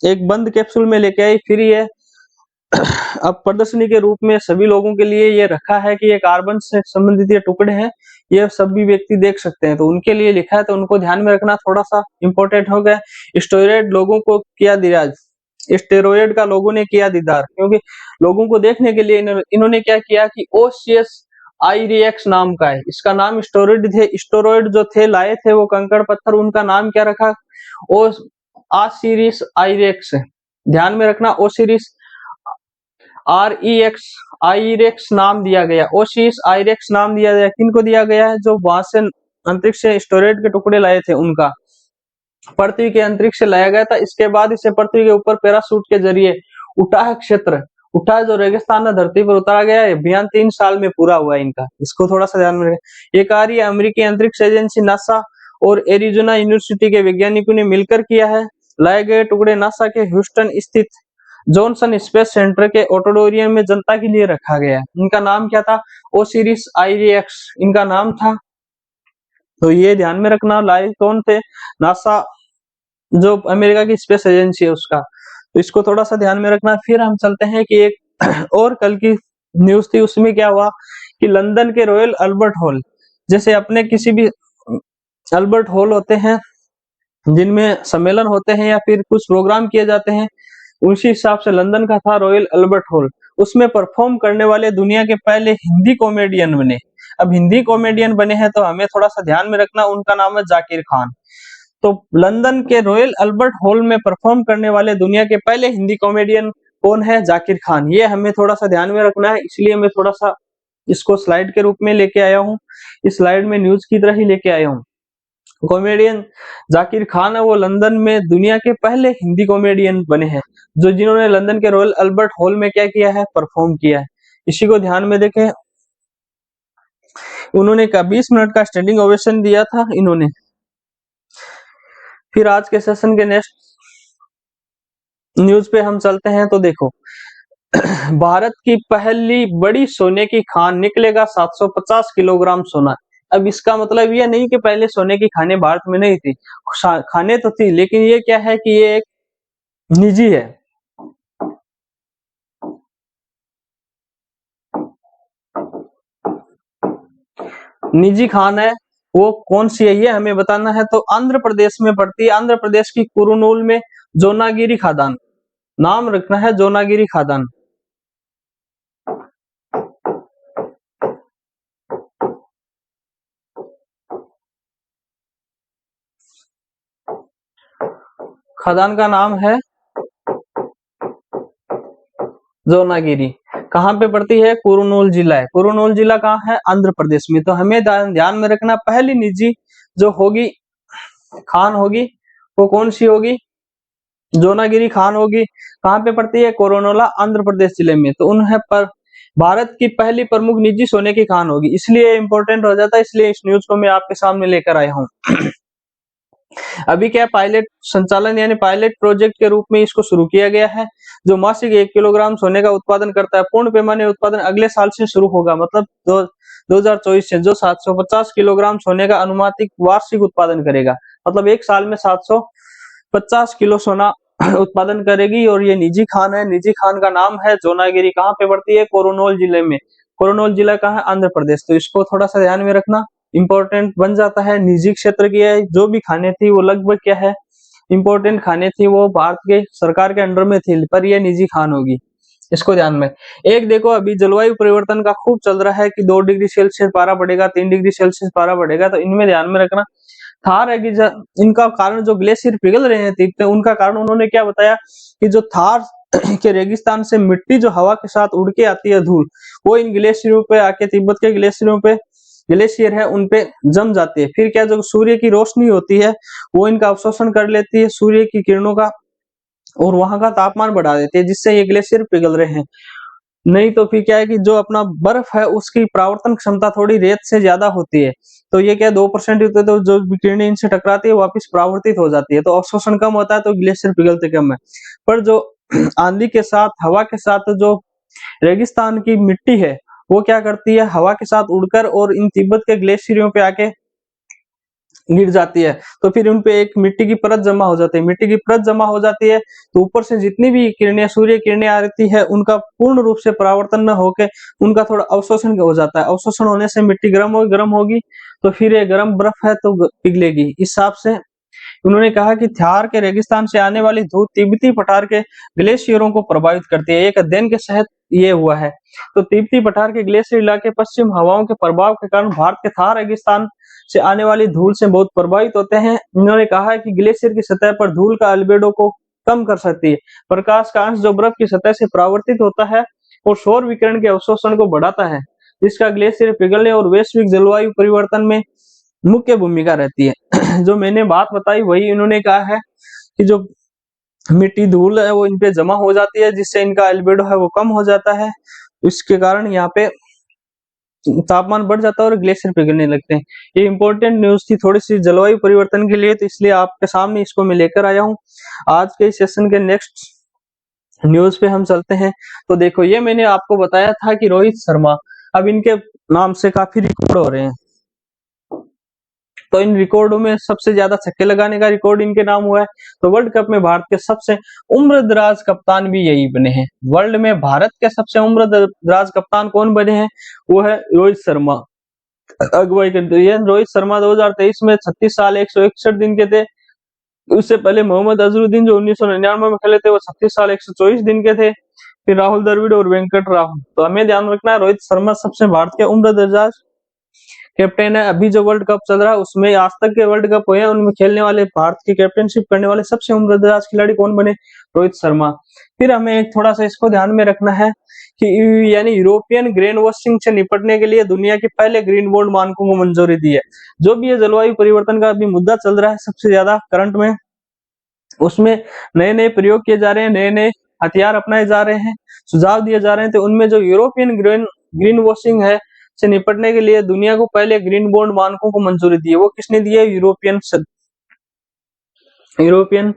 एक बंद कैप्सूल में लेके आई। फिर ये अब प्रदर्शनी के रूप में सभी लोगों के लिए ये रखा है कि ये कार्बन से संबंधित ये टुकड़े हैं, ये सभी व्यक्ति देख सकते हैं, तो उनके लिए लिखा है, तो उनको ध्यान में रखना थोड़ा सा इंपॉर्टेंट हो गया। स्टेरॉयड लोगों को किया दिया, स्टेरॉयड का लोगों ने किया दीदार, क्योंकि लोगों को देखने के लिए इन्होंने क्या किया कि ओसीएस आईरिएक्स नाम का है, इसका नाम स्टेरॉयड थे, स्टेरॉयड जो थे लाए थे वो कंकड़ पत्थर, उनका नाम क्या रखा, ओ आसिरिस आईरेक्स। ध्यान में रखना ओसिरिस आरईएक्स आईरेक्स नाम दिया गया, ओसिस आईरेक्स नाम दिया गया। किनको दिया गया है, जो वहां से अंतरिक्ष से स्टेरॉयड के टुकड़े लाए थे उनका पृथ्वी के अंतरिक्ष से लाया गया था। इसके बाद इसे पृथ्वी के ऊपर पैराशूट के जरिए उटाह क्षेत्र, उटाह जो रेगिस्तान है धरती पर उतारा गया है। अभियान 3 साल में पूरा हुआ इनका, इसको थोड़ा सा ध्यान में रखें। ये कार्य अमेरिकी अंतरिक्ष एजेंसी नासा और एरिजोना यूनिवर्सिटी के वैज्ञानिकों ने मिलकर किया है। लाए गए टुकड़े नासा के ह्यूस्टन स्थित जॉनसन स्पेस सेंटर के ऑडिटोरियम में जनता के लिए रखा गया है। इनका नाम क्या था, ओसिरिस आईरिएक्स इनका नाम था। तो ये ध्यान में रखना, लाए कौन थे, नासा जो अमेरिका की स्पेस एजेंसी है उसका, तो इसको थोड़ा सा ध्यान में रखना। फिर हम चलते हैं कि एक और कल की न्यूज थी, उसमें क्या हुआ कि लंदन के रॉयल अल्बर्ट हॉल, जैसे अपने किसी भी अल्बर्ट हॉल होते हैं जिनमें सम्मेलन होते हैं या फिर कुछ प्रोग्राम किए जाते हैं, उसी हिसाब से लंदन का था रॉयल अल्बर्ट हॉल। उसमें परफॉर्म करने वाले दुनिया के पहले हिंदी कॉमेडियन बने। अब हिंदी कॉमेडियन बने हैं तो हमें थोड़ा सा ध्यान में रखना, उनका नाम है जाकिर खान। तो लंदन के रॉयल अल्बर्ट हॉल में परफॉर्म करने वाले दुनिया के पहले हिंदी कॉमेडियन कौन है, जाकिर खान। ये हमें थोड़ा सा ध्यान में रखना है, इसलिए मैं थोड़ा सा इसको स्लाइड के रूप में लेके आया हूँ, इस स्लाइड में न्यूज की तरह ही लेके आया हूँ। कॉमेडियन जाकिर खान है, वो लंदन में दुनिया के पहले हिंदी कॉमेडियन बने हैं जो जिन्होंने लंदन के रॉयल अल्बर्ट हॉल में क्या किया है, परफॉर्म किया है। इसी को ध्यान में देखें, उन्होंने का 20 मिनट का स्टैंडिंग ओवेशन दिया था इन्होंने। फिर आज के सेशन के नेक्स्ट न्यूज पे हम चलते हैं, तो देखो भारत की पहली बड़ी सोने की खान, निकलेगा 750 किलोग्राम सोना। अब इसका मतलब ये नहीं कि पहले सोने की खानें भारत में नहीं थी, खाने तो थी, लेकिन ये क्या है कि ये एक निजी है। निजी खान है, वो कौन सी है ये हमें बताना है। तो आंध्र प्रदेश में पड़ती है, आंध्र प्रदेश की कुरुनूल में जोनागिरी खादान, नाम रखना है जोनागिरी खादान। खदान का नाम है जोनागिरी। कहाँ पे पड़ती है, कुरुनूल जिला है। कुरुनूल जिला कहाँ है, आंध्र प्रदेश में। तो हमें ध्यान में रखना, पहली निजी जो होगी खान होगी वो कौन सी होगी, जोनागिरी खान होगी। कहाँ पे पड़ती है, कोरोनोला, आंध्र प्रदेश जिले में। तो उन्हें पर भारत की पहली प्रमुख निजी सोने की खान होगी, इसलिए इंपॉर्टेंट हो जाता है, इसलिए इस न्यूज को मैं आपके सामने लेकर आया हूँ। अभी क्या पायलट संचालन यानी पायलट प्रोजेक्ट के रूप में इसको शुरू किया गया है, जो मासिक 1 किलोग्राम सोने का उत्पादन करता है। पूर्ण पैमाने उत्पादन अगले साल से शुरू होगा, मतलब 2024 से, जो 750 किलोग्राम सोने का अनुमानित वार्षिक उत्पादन करेगा। मतलब एक साल में 750 किलो सोना उत्पादन करेगी। और ये निजी खान है। निजी खान का नाम है जोनागिरी। कहाँ पे पड़ती है? कोरोनोल जिले में। कोरोनोल जिला कहाँ है? आंध्र प्रदेश। तो इसको थोड़ा सा ध्यान में रखना, इंपॉर्टेंट बन जाता है। निजी क्षेत्र की है। जो भी खाने थी वो लगभग क्या है, इंपॉर्टेंट खाने थी, वो भारत के सरकार के अंडर में थी, पर ये निजी खान होगी, इसको ध्यान में। एक देखो, अभी जलवायु परिवर्तन का खूब चल रहा है कि 2 डिग्री सेल्सियस पारा बढ़ेगा, 3 डिग्री सेल्सियस पारा बढ़ेगा। तो इनमें ध्यान में रखना, थार है कि इनका कारण जो ग्लेशियर पिघल रहे हैं तो उनका कारण उन्होंने क्या बताया कि जो थार के रेगिस्तान से मिट्टी जो हवा के साथ उड़ के आती है, धूल, वो इन ग्लेशियरों पे आके, तिब्बत के ग्लेशियरों पे, ग्लेशियर है उन पे जम जाती है। फिर क्या, जो सूर्य की रोशनी होती है वो इनका अवशोषण कर लेती है, सूर्य की किरणों का, और वहां का तापमान बढ़ा देती है, जिससे ये ग्लेशियर पिघल रहे हैं। नहीं तो फिर क्या है कि जो अपना बर्फ है उसकी परावर्तन क्षमता थोड़ी रेत से ज्यादा होती है। तो ये क्या 2% होते हैं, तो जो किरणें इनसे टकराती है वापस परावर्तित हो जाती है, तो अवशोषण कम होता है, तो ग्लेशियर पिघलते कम है। पर जो आंधी के साथ, हवा के साथ जो रेगिस्तान की मिट्टी है वो क्या करती है, हवा के साथ उड़कर और इन तिब्बत के ग्लेशियरों पे आके गिर जाती है। तो फिर उन पे एक मिट्टी की परत जमा हो जाती है। मिट्टी की परत जमा हो जाती है तो ऊपर से जितनी भी किरणें, सूर्य किरणें आ रही है, उनका पूर्ण रूप से परावर्तन न होके उनका थोड़ा अवशोषण हो जाता है। अवशोषण होने से मिट्टी गर्म होगी, तो फिर ये गर्म बर्फ है तो पिघलेगी। इस हिसाब से उन्होंने कहा कि थार के रेगिस्तान से आने वाली धूप तिब्बती पठार के ग्लेशियरों को प्रभावित करती है। एक अध्ययन के तहत ये हुआ है। तो तिब्बती पठार के ग्लेशियर इलाके पश्चिम हवाओं के प्रभाव के कारण भारत के थार रेगिस्तान से आने वाली धूल से बहुत प्रभावित होते हैं। उन्होंने कहा है कि ग्लेशियर की सतह पर धूल का अल्बेडो को कम कर सकती है। प्रकाश का अंश जो बर्फ की सतह से परावर्तित होता है और सौर विकिरण के अवशोषण को बढ़ाता है, जिसका ग्लेशियर पिघलने और वैश्विक जलवायु परिवर्तन में मुख्य भूमिका रहती है। जो मैंने बात बताई वही इन्होंने कहा है कि जो मिट्टी, धूल है वो इन पे जमा हो जाती है, जिससे इनका एल्बिडो है वो कम हो जाता है। इसके कारण यहाँ पे तापमान बढ़ जाता है और ग्लेशियर पिघलने लगते हैं। ये इंपॉर्टेंट न्यूज थी थोड़ी सी जलवायु परिवर्तन के लिए, तो इसलिए आपके सामने इसको मैं लेकर आया हूँ। आज के सेशन के नेक्स्ट न्यूज पे हम चलते हैं। तो देखो, ये मैंने आपको बताया था कि रोहित शर्मा, अब इनके नाम से काफी रिकॉर्ड हो रहे हैं। तो इन रिकॉर्डों में सबसे ज्यादा छक्के लगाने का रिकॉर्ड इनके नाम हुआ है। तो वर्ल्ड कप में भारत के सबसे उम्रदराज कप्तान भी यही बने हैं। वर्ल्ड में भारत के सबसे उम्रदराज कप्तान कौन बने हैं? वो है रोहित शर्मा। अगुवाई करते हुए रोहित शर्मा 2023 में 36 साल 161 दिन के थे। उससे पहले मोहम्मद अजहरुद्दीन जो 1999 में खेले थे, वो 36 साल 124 दिन के थे। फिर राहुल द्रविड़ और वेंकट राहुल। तो हमें ध्यान रखना है, रोहित शर्मा सबसे भारत के उम्रदराज कैप्टन है। अभी जो वर्ल्ड कप चल रहा है उसमें आज तक के वर्ल्ड कप हुए हैं, उनमें खेलने वाले, भारत की कैप्टनशिप करने वाले सबसे उम्रदराज खिलाड़ी कौन बने? रोहित शर्मा। फिर हमें एक थोड़ा सा इसको ध्यान में रखना है कि यानी यूरोपियन ग्रीन वॉशिंग से निपटने के लिए दुनिया के पहले ग्रीन बॉन्ड मानकों को मंजूरी दी है। जो भी ये जलवायु परिवर्तन का अभी मुद्दा चल रहा है सबसे ज्यादा करंट में, उसमें नए नए प्रयोग किए जा रहे हैं, नए नए हथियार अपनाए जा रहे हैं, सुझाव दिए जा रहे हैं। तो उनमें जो यूरोपियन ग्रीन वॉशिंग है से निपटने के लिए दुनिया को पहले ग्रीन बॉन्ड मानकों को मंजूरी दी है, वो किसने दी है? यूरोपियन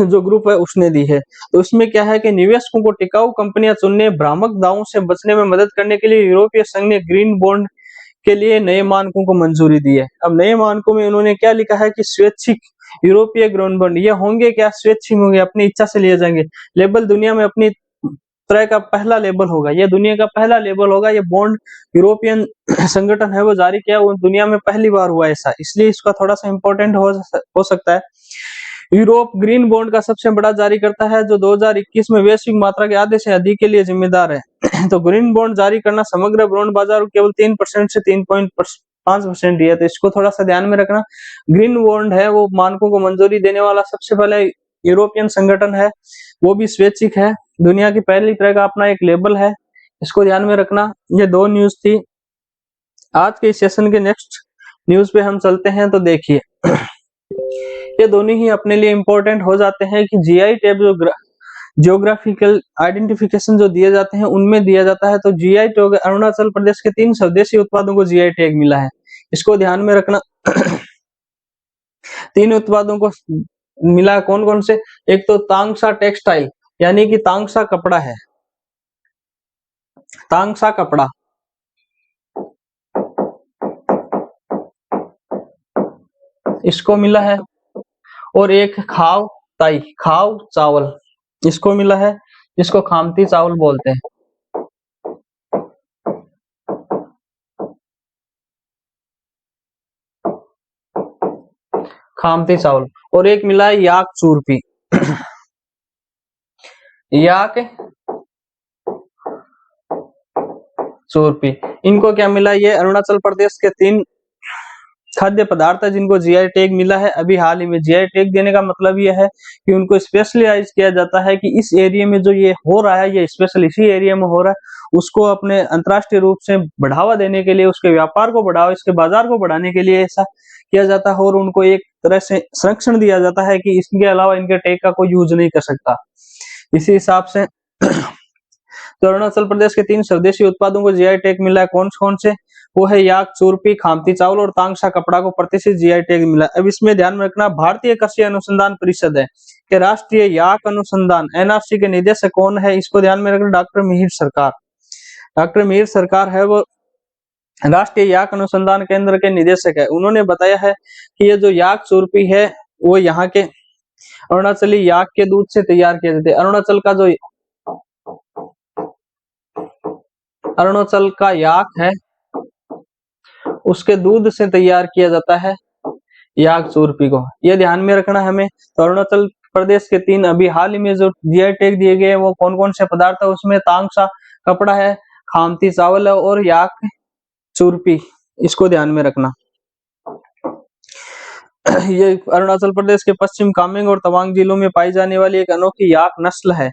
जो ग्रुप है उसने दी है। तो उसमें क्या है कि निवेशकों को टिकाऊ कंपनियां चुनने, भ्रामक दावों से बचने में मदद करने के लिए यूरोपीय संघ ने ग्रीन बॉन्ड के लिए नए मानकों को मंजूरी दी है। अब नए मानकों में उन्होंने क्या लिखा है कि स्वैच्छिक यूरोपीय ग्रीन बॉन्ड, ये होंगे क्या? स्वैच्छिक होंगे, अपनी इच्छा से लिए जाएंगे। लेबल दुनिया में अपनी तरह का पहला लेबल होगा, यह दुनिया का पहला लेबल होगा। ये बॉन्ड यूरोपियन संगठन है वो जारी किया, वो दुनिया में पहली बार हुआ ऐसा, इसलिए इसका थोड़ा सा इंपॉर्टेंट हो सकता है। यूरोप ग्रीन बॉन्ड का सबसे बड़ा जारी करता है, जो 2021 में वैश्विक मात्रा के आधे से अधिक के लिए जिम्मेदार है। तो ग्रीन बॉन्ड जारी करना समग्र बॉन्ड बाजार केवल 3% से 3.5% ही है। तो इसको थोड़ा सा ध्यान में रखना। ग्रीन बॉन्ड है वो मानकों को मंजूरी देने वाला सबसे पहले यूरोपियन संगठन है, वो भी स्वैच्छिक है, दुनिया की पहली तरह का अपना एक लेबल है, इसको ध्यान में रखना। ये 2 न्यूज थी। आज के इस सेशन के नेक्स्ट न्यूज पे हम चलते हैं। तो देखिए, ये दोनों ही अपने लिए इंपॉर्टेंट हो जाते हैं कि जीआई टैग जो जियोग्राफिकल आइडेंटिफिकेशन जो दिए जाते हैं उनमें दिया जाता है। तो जीआई टैग अरुणाचल प्रदेश के 3 स्वदेशी उत्पादों को जीआई टैग मिला है, इसको ध्यान में रखना। 3 उत्पादों को मिला, कौन कौन से? एक तो तांगसा टेक्सटाइल, यानी कि तांगसा कपड़ा है, तांगसा कपड़ा। इसको मिला है, और एक खाव ताई, खाव चावल, इसको मिला है, इसको खामती चावल बोलते हैं। खामती चावल। और एक मिला है याक चूरपी। याक चूरपी, इनको क्या मिला? ये अरुणाचल प्रदेश के 3 खाद्य पदार्थ है जिनको जीआई टैग मिला है अभी हाल ही में। जीआई टैग देने का मतलब ये है कि उनको स्पेशलाइज किया जाता है कि इस एरिया में जो ये हो रहा है, ये स्पेशल इसी एरिया में हो रहा है, उसको अपने अंतरराष्ट्रीय रूप से बढ़ावा देने के लिए, उसके व्यापार को बढ़ावा, इसके बाजार को बढ़ाने के लिए ऐसा किया जाता है, और उनको एक तरह से संरक्षण दिया जाता है कि इसके अलावा इनके टैग का कोई यूज नहीं कर सकता। इसी हिसाब से तो अरुणाचल प्रदेश के 3 स्वदेशी उत्पादों को जीआई टैग मिला है। कौन कौन से? वो है याक चूरपी, खामती चावल और तांगशा कपड़ा को प्रतिष्ठित जीआई टैग मिला। अब इसमें ध्यान में रखना, भारतीय कृषि अनुसंधान परिषद है कि राष्ट्रीय याक अनुसंधान एनआरसी के निदेशक कौन है, इसको ध्यान में रखना, डॉक्टर मिहिर सरकार। डॉक्टर मिहिर सरकार है वो राष्ट्रीय याक अनुसंधान केंद्र के निदेशक है। उन्होंने बताया है कि ये जो याक चूरपी है वो यहाँ के अरुणाचली याक के दूध से तैयार किए जाते हैं। अरुणाचल का याक है उसके दूध से तैयार किया जाता है याक चूरपी को, ये ध्यान में रखना हमें। तो अरुणाचल प्रदेश के 3 अभी हाल ही में जो जीआई टैग दिए गए हैं वो कौन कौन से पदार्थ है? उसमें तांगशा कपड़ा है, खामती चावल है और याक चूरपी, इसको ध्यान में रखना। ये अरुणाचल प्रदेश के पश्चिम कामेंग और तवांग जिलों में पाई जाने वाली एक अनोखी याक नस्ल है।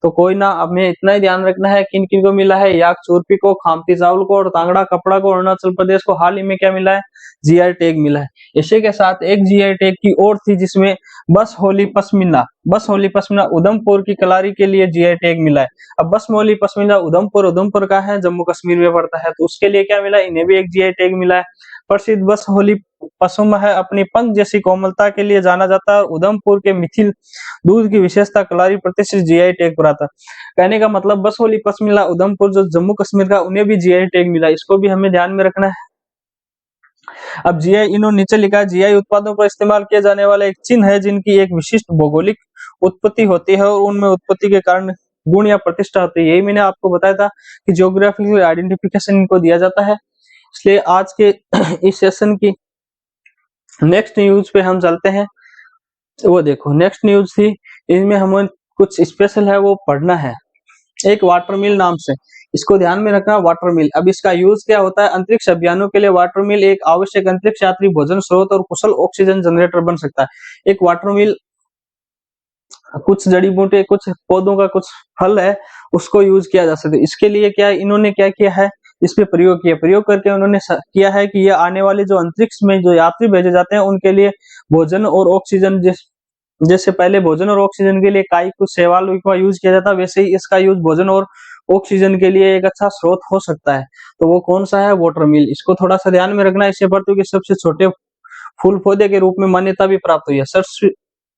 तो कोई ना, अब हमें इतना ही ध्यान रखना है किन किन को मिला है, याक चूरपी को, खामती चावल को और तांगड़ा कपड़ा को। अरुणाचल प्रदेश को हाल ही में क्या मिला है? जीआई टैग मिला है। इसी के साथ एक जीआई टैग की और थी जिसमें बस होली पश्मीना उधमपुर की कलारी के लिए जीआई टैग मिला है। अब बस होली पश्मीना उधमपुर का है, जम्मू कश्मीर में पड़ता है, तो उसके लिए क्या मिला? इन्हें भी एक जीआई टैग मिला है। प्रसिद्ध बस होली पशुम है अपनी पंख जैसी कोमलता के लिए जाना जाता है, और उधमपुर के मिथिल दूध की विशेषता कलारी प्रतिष्ठित जीआई टैग पर आता। कहने का मतलब बस होली पश्मीना उधमपुर जो जम्मू कश्मीर का, उन्हें भी जीआई टैग मिला, इसको भी हमें ध्यान में रखना है। अब जीआई इन्होंने नीचे लिखा है, जीआई उत्पादों पर इस्तेमाल किया जाने वाला एक चिन्ह है जिनकी एक विशिष्ट भौगोलिक उत्पत्ति होती है और उनमें उत्पत्ति के कारण गुण या प्रतिष्ठा होती है। यही मैंने आपको बताया था कि ज्योग्राफिकल आइडेंटिफिकेशन इनको दिया जाता है। इसलिए आज के इस सेशन की नेक्स्ट न्यूज पे हम चलते हैं। वो देखो नेक्स्ट न्यूज थी, इनमें हमें कुछ स्पेशल है वो पढ़ना है। एक वाटर मिल नाम से, इसको ध्यान में रखना, वाटर मिल। अब इसका यूज क्या होता है? अंतरिक्ष अभियानों के लिए वाटर मिल एक आवश्यक अंतरिक्ष यात्री भोजन स्रोत और कुशल ऑक्सीजन जनरेटर बन सकता है। एक वाटर मिल कुछ जड़ी बूटी, कुछ पौधों का कुछ फल है, उसको यूज किया जा सकता है। इसके लिए क्या इन्होंने क्या किया है? इस पे प्रयोग करके उन्होंने किया है कि ये आने वाले जो अंतरिक्ष में जो यात्री भेजे जाते हैं उनके लिए भोजन और ऑक्सीजन, जैसे पहले भोजन और ऑक्सीजन के लिए काई कुछ शैवाल का यूज किया जाता है, वैसे ही इसका यूज भोजन और ऑक्सीजन के लिए एक अच्छा स्रोत हो सकता है। तो वो कौन सा है? वाटर मिल। इसको थोड़ा सा ध्यान में रखना। इससे पृथ्वी के सबसे छोटे फूल पौधे के रूप में मान्यता भी प्राप्त हुई है।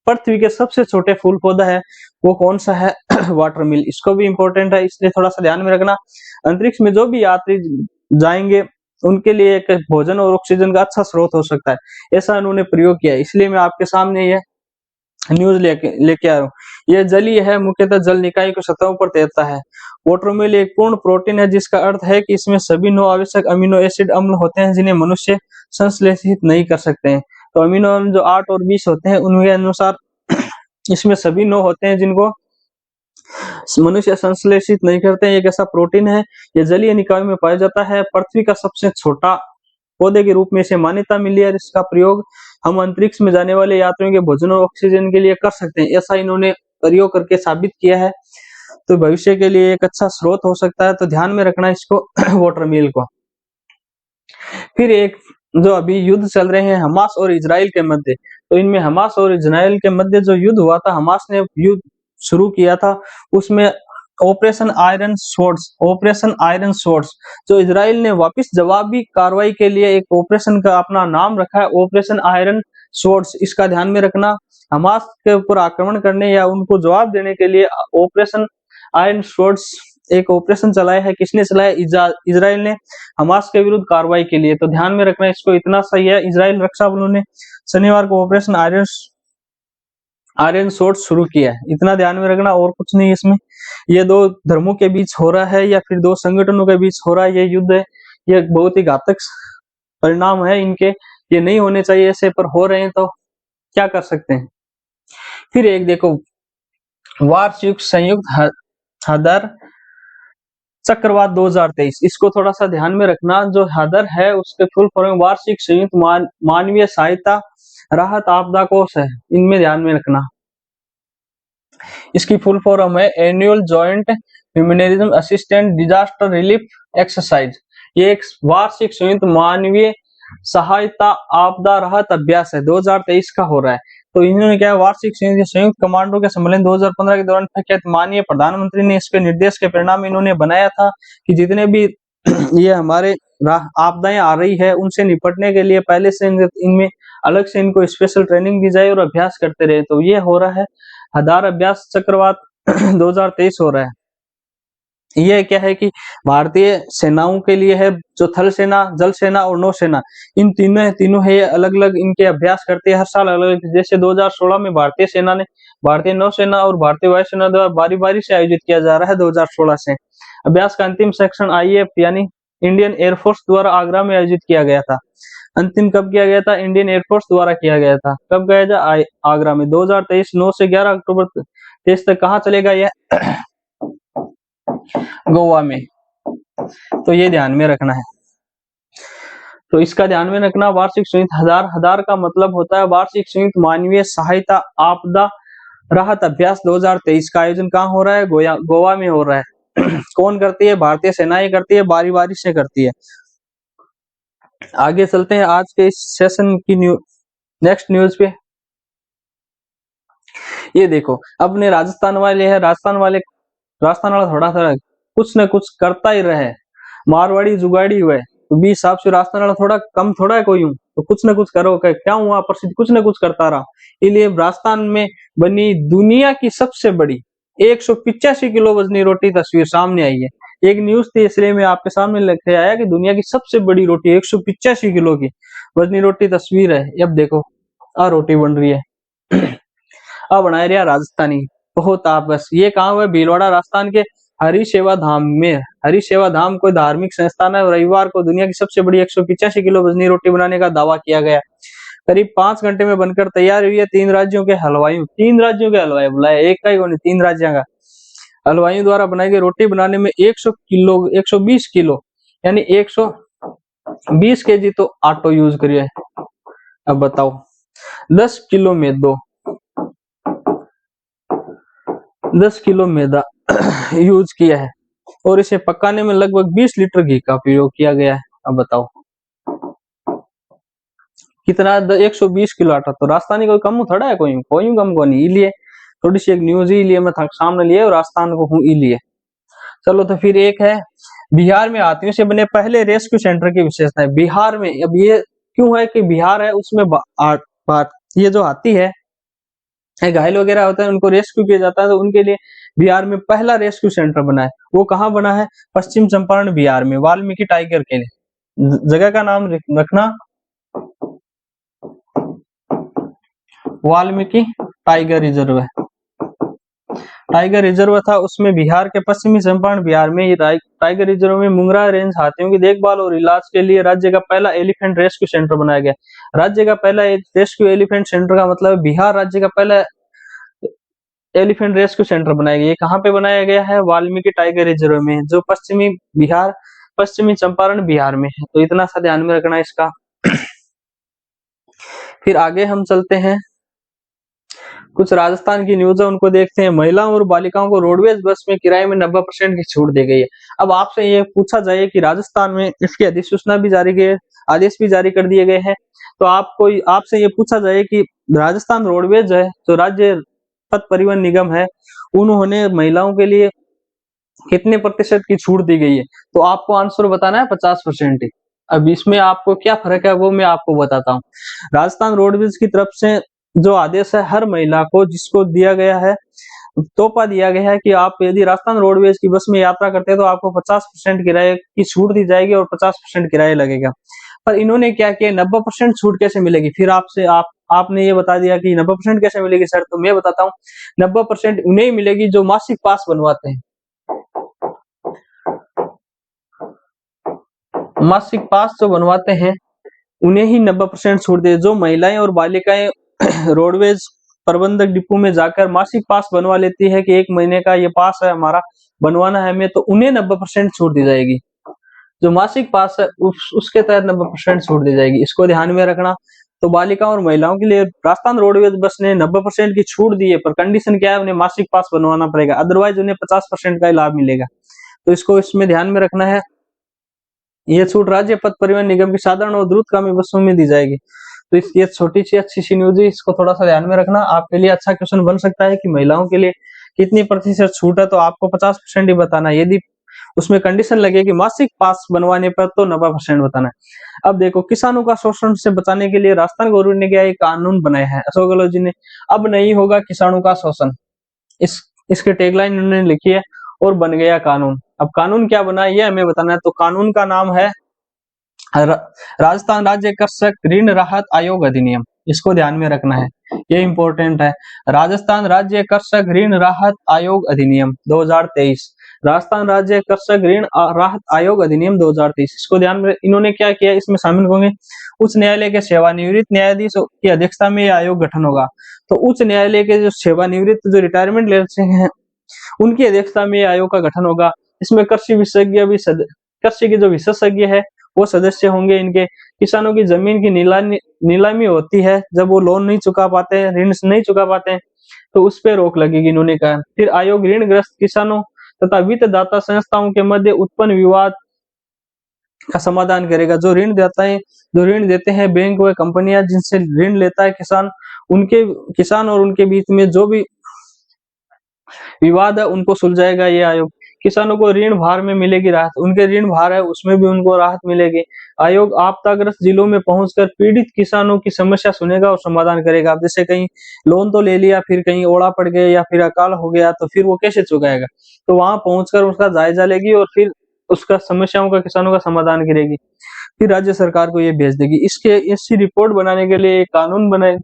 पृथ्वी के सबसे छोटे फूल पौधा है वो कौन सा है? वाटर मिल। इसको भी इंपॉर्टेंट है, इसलिए थोड़ा सा ध्यान में रखना। अंतरिक्ष में जो भी यात्री जाएंगे उनके लिए एक भोजन और ऑक्सीजन का अच्छा स्रोत हो सकता है, ऐसा उन्होंने प्रयोग किया। इसलिए मैं आपके सामने ये न्यूज लेके आ रहा हूँ। यह जलीय है, मुख्यतः जल निकाय की सतहों पर तैरता है। वाटर मिल एक पूर्ण प्रोटीन है जिसका अर्थ है कि इसमें सभी 9 आवश्यक अमीनो एसिड अम्ल होते हैं जिन्हें मनुष्य संश्लेषित नहीं कर सकते हैं। तो अमीनो अम्ल जो 8 और 20 होते हैं उनके अनुसार इसमें सभी 9 होते हैं जिनको मनुष्य संश्लेषित नहीं करते हैं। एक ऐसा प्रोटीन है, ये जलीय निकाय में पाया जाता है। पृथ्वी का सबसे छोटा पौधे के रूप में इसे मान्यता मिली है। इसका प्रयोग हम अंतरिक्ष में जाने वाले यात्रियों के भोजन और ऑक्सीजन के लिए कर सकते हैं, ऐसा इन्होंने प्रयोग करके साबित किया है। तो भविष्य के लिए एक अच्छा स्रोत हो सकता है, तो ध्यान में रखना इसको वाटर मिल को। फिर एक जो अभी युद्ध चल रहे हैं हमास और इजराइल के मध्य, तो इनमें हमास और इजराइल के मध्य जो युद्ध हुआ था, हमास ने युद्ध शुरू किया था, उसमें ऑपरेशन आयरन स्वॉर्ड्स जो इजराइल ने वापस जवाबी कार्रवाई के लिए एक ऑपरेशन का अपना नाम रखा है, ऑपरेशन आयरन स्वॉर्ड्स। इसका ध्यान में रखना, हमास के ऊपर आक्रमण करने या उनको जवाब देने के लिए ऑपरेशन आयरन स्वॉर्ड्स एक ऑपरेशन चलाया है, किसने चलाया? इजराइल ने हमास के विरुद्ध कार्रवाई के लिए। तो ध्यान में रखना इसको, इतना सही है। इजराइल रक्षा बलों ने शनिवार को ऑपरेशन आर्यन सोर्ट शुरू किया है, इतना ध्यान में रखना, और कुछ नहीं इसमें। ये दो धर्मों के बीच हो रहा है या फिर दो संगठनों के बीच हो रहा है ये युद्ध है, ये बहुत ही घातक परिणाम है इनके, ये नहीं होने चाहिए ऐसे, पर हो रहे हैं तो क्या कर सकते हैं। फिर एक देखो, वार्षिक संयुक्त हदर चक्रवात 2023, इसको थोड़ा सा ध्यान में रखना। जो हदर है उसके फुल फॉर्म वार्षिक संयुक्त मानवीय सहायता राहत आपदा कोष है, इनमें ध्यान में रखना। इसकी फुल फॉर्म है annual joint humanitarian assistant disaster relief exercise. ये एक वार्षिक संयुक्त मानवीय सहायता आपदा राहत अभ्यास है, 2023 का हो रहा है। तो इन्होंने क्या, वार्षिक संयुक्त कमांडो के सम्मेलन 2015 के दौरान प्रख्यात माननीय प्रधानमंत्री ने इसके निर्देश के परिणाम इन्होंने बनाया था कि जितने भी ये हमारे आपदाएं आ रही है उनसे निपटने के लिए पहले से इनमें अलग से इनको स्पेशल ट्रेनिंग दी जाए और अभ्यास करते रहे। तो ये हो रहा है हदार अभ्यास चक्रवात 2023 हो रहा है। ये क्या है कि भारतीय सेनाओं के लिए है, जो थल सेना, जल सेना और नौसेना, इन तीनों है, अलग अलग इनके अभ्यास करते हैं हर साल अलग अलग। जैसे 2016 में भारतीय सेना ने, भारतीय नौसेना और भारतीय वायुसेना द्वारा बारी बारी से आयोजित किया जा रहा है 2016 से। अभ्यास का अंतिम सेक्शन IAF यानी इंडियन एयरफोर्स द्वारा आगरा में आयोजित किया गया था। अंतिम कब किया गया था? इंडियन एयरफोर्स द्वारा किया गया था। कब गया था? आगरा में 2023 9 से 11 अक्टूबर 23 तक। कहाँ चलेगा यह? गोवा में। तो ये ध्यान में रखना है। तो इसका ध्यान में रखना, वार्षिक संयुक्त हदार का मतलब होता है वार्षिक संयुक्त मानवीय सहायता आपदा राहत अभ्यास 2023 का आयोजन कहाँ हो रहा है? गोवा में हो रहा है। कौन करती है? भारतीय सेनाएं करती है, बारी बारी से करती है। आगे चलते हैं आज के इस सेशन की नेक्स्ट न्यूज पे। ये देखो, अपने राजस्थान वाले है, राजस्थान वाला थोड़ा सा कुछ न कुछ करता ही रहे, मारवाड़ी जुगाड़ी हुए, तो भी हिसाब से राजस्थान वाला थोड़ा कम थोड़ा है कोई हूँ, तो कुछ न कुछ करो। क्या हुआ प्रसिद्ध? कुछ न कुछ करता रहा। इसलिए राजस्थान में बनी दुनिया की सबसे बड़ी 185 किलो वजनी रोटी तस्वीर सामने आई है। एक न्यूज थी इसलिए मैं आपके सामने लेके आया कि दुनिया की सबसे बड़ी रोटी 185 किलो की वजनी रोटी तस्वीर है। अब देखो आ रोटी बन रही है। अब बनाए रहा राजस्थानी, बहुत आप बस। ये कहाँ हुआ? भीलवाड़ा राजस्थान के हरि सेवा धाम में। हरि सेवा धाम कोई धार्मिक संस्थान है। रविवार को दुनिया की सबसे बड़ी 185 किलो वजनी रोटी बनाने का दावा किया गया। करीब 5 घंटे में बनकर तैयार हुई है। 3 राज्यों के हलवाई बुलाए, एक का ही नहीं, 3 राज्यों का हलवाइयों द्वारा बनाई गई रोटी बनाने में 120 किलो यानी 120 केजी तो आटो यूज करिए। अब बताओ 10 किलो मैदा 10 किलो मैदा यूज किया है और इसे पकाने में लगभग 20 लीटर घी का प्रयोग किया गया है। अब बताओ कितना? 120 किलो आटा। तो राजस्थानी कोई कम थोड़ा है, कोई कम को नहीं। इसलिए थोड़ी सी एक न्यूज ही लिए मैं सामने लिए और राजस्थान को हूँ इसलिए। चलो तो फिर एक है, बिहार में हाथियों से बने पहले रेस्क्यू सेंटर की विशेषता है। बिहार में, अब ये क्यों है कि बिहार है उसमें ये जो हाथी है घायल वगैरह होता है उनको रेस्क्यू किया जाता है, तो उनके लिए बिहार में पहला रेस्क्यू सेंटर बना है। वो कहाँ बना है? पश्चिम चंपारण बिहार में, वाल्मीकि टाइगर के लिए। जगह का नाम रखना वाल्मीकि टाइगर रिजर्व है। टाइगर रिजर्व था उसमें बिहार के पश्चिमी चंपारण बिहार में ये टाइगर रिजर्व में मुंगरा रेंज हाथियों की देखभाल और इलाज के लिए राज्य का पहला एलिफेंट रेस्क्यू सेंटर बनाया गया। राज्य का पहला रेस्क्यू एलिफेंट सेंटर का मतलब बिहार राज्य का पहला एलिफेंट रेस्क्यू सेंटर बनाया गया। ये कहाँ पे बनाया गया है? वाल्मीकि टाइगर रिजर्व में, जो पश्चिमी चंपारण बिहार में है। तो इतना सा ध्यान में रखना इसका। फिर आगे हम चलते हैं, कुछ राजस्थान की न्यूज है उनको देखते हैं। महिलाओं और बालिकाओं को रोडवेज बस में किराए में 90% की छूट दी गई है। अब आपसे ये पूछा जाए कि राजस्थान में इसकी अधिसूचना भी जारी गई, आदेश भी जारी कर दिए गए हैं, तो आपसे ये पूछा जाए कि राजस्थान रोडवेज है जो राज्य पथ परिवहन निगम है, उन्होंने महिलाओं के लिए कितने प्रतिशत की छूट दी गई है? तो आपको आंसर बताना है 50%। अब इसमें आपको क्या फर्क है वो मैं आपको बताता हूँ। राजस्थान रोडवेज की तरफ से जो आदेश है, हर महिला को जिसको दिया गया है तोहफा दिया गया है कि आप यदि राजस्थान रोडवेज की बस में यात्रा करते हैं तो आपको 50% किराए की छूट दी जाएगी और 50% किराया लगेगा। पर इन्होंने क्या किया, 90% छूट कैसे मिलेगी? फिर आपने ये बता दिया कि 90% कैसे मिलेगी सर, तो मैं बताता हूँ। 90% उन्हें ही मिलेगी जो मासिक पास बनवाते हैं। मासिक पास जो बनवाते हैं उन्हें ही 90% छूट दे। जो महिलाएं और बालिकाएं रोडवेज प्रबंधक डिपो में जाकर मासिक पास बनवा लेती है कि 1 महीने का ये पास है हमारा, बनवाना है हमें, तो उन्हें 90% छूट दी जाएगी। जो मासिक पास है उसके तहत 90% छूट दी जाएगी, इसको ध्यान में रखना। तो बालिकाओं और महिलाओं के लिए राजस्थान रोडवेज बस ने 90% की छूट दी है, पर कंडीशन क्या है, उन्हें मासिक पास बनवाना पड़ेगा, अदरवाइज उन्हें 50% का लाभ मिलेगा। तो इसको इसमें ध्यान में रखना है। ये छूट राज्य पथ परिवहन निगम की साधारण और द्रुतगामी बसों में दी जाएगी। तो ये छोटी सी अच्छी सी न्यूज है, इसको थोड़ा सा ध्यान में रखना। आपके लिए अच्छा क्वेश्चन बन सकता है कि महिलाओं के लिए कितनी प्रतिशत छूट है, तो आपको 50% ही बताना है। यदि उसमें कंडीशन लगे कि मासिक पास बनवाने पर, तो 90% बताना है। अब देखो, किसानों का शोषण से बचाने के लिए राजस्थान गवर्नमेंट ने क्या एक कानून बनाया है, अशोक गहलोत जी ने। अब नहीं होगा किसानों का शोषण, इस इसके टैगलाइन उन्होंने लिखी है, और बन गया कानून। अब कानून क्या बना है ये हमें बताना है। तो कानून का नाम है राजस्थान राज्य कृषक ऋण राहत आयोग अधिनियम। इसको ध्यान में रखना है, ये इंपॉर्टेंट है। राजस्थान राज्य कृषक ऋण राहत आयोग अधिनियम 2023, राजस्थान राज्य कृषक ऋण राहत आयोग अधिनियम 2023। इसको ध्यान में, इन्होंने क्या किया, इसमें शामिल होंगे उच्च न्यायालय के सेवानिवृत्त न्यायाधीश की अध्यक्षता में यह आयोग गठन होगा। तो उच्च न्यायालय के जो सेवानिवृत्त, जो रिटायरमेंट ले रहे हैं, उनकी अध्यक्षता में आयोग का गठन होगा। इसमें कृषि विशेषज्ञ भी कृषि के जो विशेषज्ञ है वो सदस्य होंगे इनके। किसानों की जमीन की नीलामी होती है, जब वो लोन नहीं चुका पाते हैं, ऋण नहीं चुका पाते हैं, तो उस पर रोक लगेगी, इन्होंने कहा। फिर आयोग ऋणग्रस्त किसानों तथा वित्तदाता संस्थाओं के मध्य उत्पन्न विवाद का समाधान करेगा। जो ऋण देते हैं बैंक व कंपनियां जिनसे ऋण लेता है किसान और उनके बीच में जो भी विवाद है उनको सुलझाएगा ये आयोग। किसानों को ऋण भार में मिलेगी राहत, उनके ऋण भार है उसमें भी उनको राहत मिलेगी। आयोग आपदाग्रस्त जिलों में पहुंचकर पीड़ित किसानों की समस्या सुनेगा और समाधान करेगा। अब जैसे कहीं लोन तो ले लिया, फिर कहीं ओला पड़ गया या फिर अकाल हो गया, तो फिर वो कैसे चुकाएगा, तो वहां पहुंचकर उसका जायजा लेगी और फिर उसका समस्याओं का, किसानों का समाधान करेगी। फिर राज्य सरकार को ये भेज देगी। इसकी रिपोर्ट बनाने के लिए एक कानून बनाए,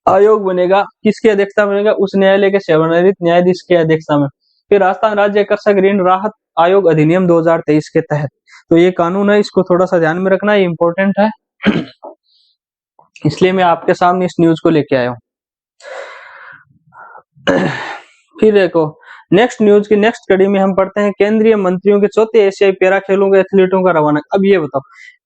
आयोग बनेगा। किसकी अध्यक्षता बनेगा, उस न्यायालय के सेवानिवृत्त न्यायाधीश की अध्यक्षता में। फिर राजस्थान राज्य कृषक ऋण राहत आयोग अधिनियम 2023 के तहत। तो ये कानून है, इसको थोड़ा सा ध्यान में रखना, ये इंपॉर्टेंट है, इसलिए मैं आपके सामने इस न्यूज को लेके आया हूँ। फिर देखो, नेक्स्ट न्यूज की नेक्स्ट कड़ी में हम पढ़ते हैं केंद्रीय मंत्रियों के चौथे एशियाई पैरा खेलों के एथलीटों का रवाना। अब ये बताओ,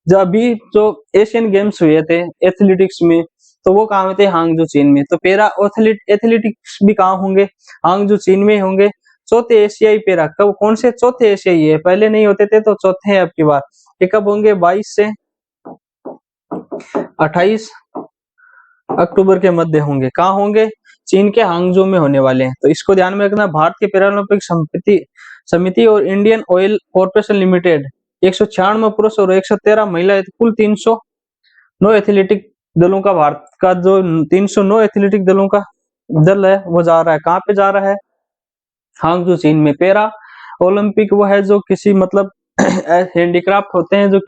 जब अभी जो एशियन गेम्स हुए थे एथलेटिक्स में, तो वो कहाँ हुए थे, हांगजू चीन में। तो पैरा एथलेटिक्स भी कहाँ होंगे, हांगजू चीन में होंगे। चौथे एशियाई पैरा कब, कौन से चौथे एशियाई है, पहले नहीं होते थे तो चौथे हैं अब की बार। ये कब होंगे, 22 से 28 अक्टूबर के मध्य होंगे। कहाँ होंगे, चीन के हांगजू में होने वाले हैं। तो इसको ध्यान में रखना। भारत के पैरालंपिक समिति और इंडियन ऑयल कॉर्पोरेशन लिमिटेड 196 पुरुष और 113 महिला, कुल 309 एथलेटिक दलों का, भारत का जो 309 एथलेटिक दलों का दल है वो जा रहा है। कहाँ पे जा रहा है, हांगजू चीन में। पैरा ओलंपिक वो है जो किसी मतलब हैंडीक्राफ्ट होते हैं, जो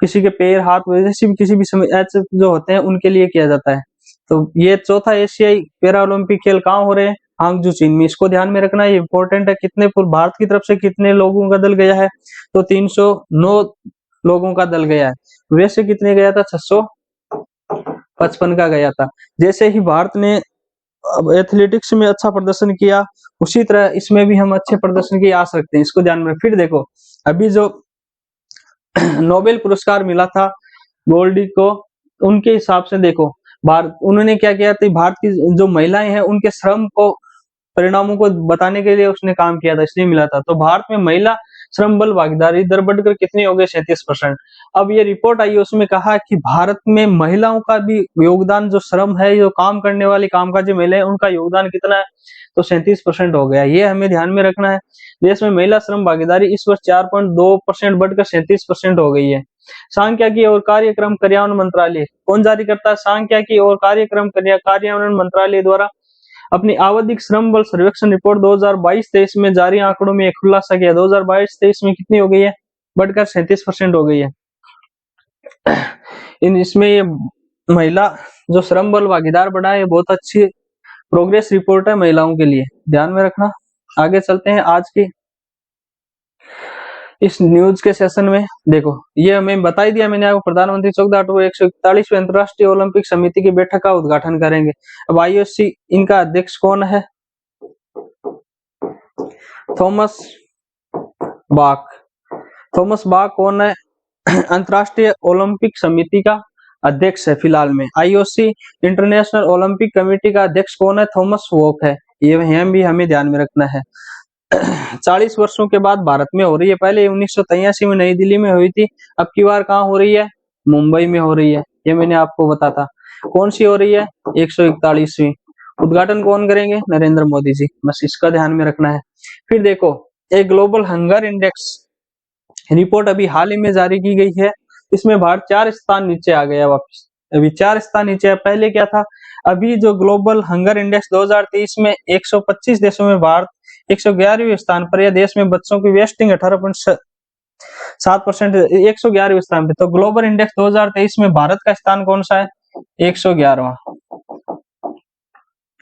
किसी के पैर, हाथ, जैसे भी किसी भी समय ऐसे जो होते हैं उनके लिए किया जाता है। तो ये चौथा एशियाई पैरा ओलंपिक खेल कहाँ हो रहे हैं, हांगजू चीन में। इसको ध्यान में रखना, ये इंपॉर्टेंट है। कितने भारत की तरफ से कितने लोगों का दल गया है, तो 309 लोगों का दल गया है। वैसे कितने गया था, 655 का गया था। जैसे ही भारत ने एथलेटिक्स में अच्छा प्रदर्शन किया, उसी तरह इसमें भी हम अच्छे प्रदर्शन की आस रखते हैं, इसको ध्यान में। फिर देखो, अभी जो नोबेल पुरस्कार मिला था गोल्डी को, उनके हिसाब से देखो भारत, उन्होंने क्या किया था, भारत की जो महिलाएं हैं उनके श्रम को, परिणामों को बताने के लिए उसने काम किया था, इसलिए मिला था। तो भारत में महिला श्रम बल भागीदारी दर बढ़कर कितनी हो गई, 37%। अब ये रिपोर्ट आई, उसमें कहा कि भारत में महिलाओं का भी योगदान, जो श्रम है, जो काम करने वाली कामकाजी महिलाएं, उनका योगदान कितना है, तो 37% हो गया। ये हमें ध्यान में रखना है। देश में महिला श्रम भागीदारी इस वर्ष 4.2% बढ़कर 37% हो गई है। सांख्यिकी और कार्यक्रम कार्यान्वयन मंत्रालय कौन जारी करता है, सांख्यिकी और कार्यक्रम कार्यान्वयन मंत्रालय द्वारा अपनी आवधिक श्रम बल सर्वेक्षण रिपोर्ट 2022-23 में जारी आंकड़ों में खुलासा किया। 2022-23 में कितनी हो गई है, बढ़कर 37% हो गई है। इसमें ये महिला जो श्रम बल भागीदार बढ़ा है, बहुत अच्छी प्रोग्रेस रिपोर्ट है महिलाओं के लिए, ध्यान में रखना। आगे चलते हैं आज की इस न्यूज के सेशन में। देखो, ये हमें बता ही दिया मैंने आपको, प्रधानमंत्री 14 अक्टूबर 141वीं अंतर्राष्ट्रीय ओलंपिक समिति की बैठक का उद्घाटन करेंगे। अब IOC इनका अध्यक्ष कौन है, थॉमस बाक। थॉमस बाक कौन है, अंतर्राष्ट्रीय ओलंपिक समिति का अध्यक्ष है फिलहाल में। IOC इंटरनेशनल ओलंपिक कमेटी का अध्यक्ष कौन है, थॉमस वॉक है। ये भी हमें ध्यान में रखना है। 40 वर्षों के बाद भारत में हो रही है। पहले 1983 में नई दिल्ली में हुई थी, अब की बार कहाँ हो रही है, मुंबई में हो रही है। ये मैंने आपको बता था। कौन सी हो रही है, 141वीं। उद्घाटन कौन करेंगे, नरेंद्र मोदी जी। बस इसका ध्यान में रखना है। फिर देखो, एक ग्लोबल हंगर इंडेक्स रिपोर्ट अभी हाल ही में जारी की गई है। इसमें भारत 4 स्थान नीचे आ गया वापस, अभी 4 स्थान नीचे है। पहले क्या था, अभी जो ग्लोबल हंगर इंडेक्स 2023 में 125 देशों में भारत 111वें स्थान पर, यह देश में बच्चों की वेस्टिंग 18.7%, 111वें स्थान पे। तो ग्लोबल इंडेक्स 2023 में भारत का स्थान कौन सा है, 111वां।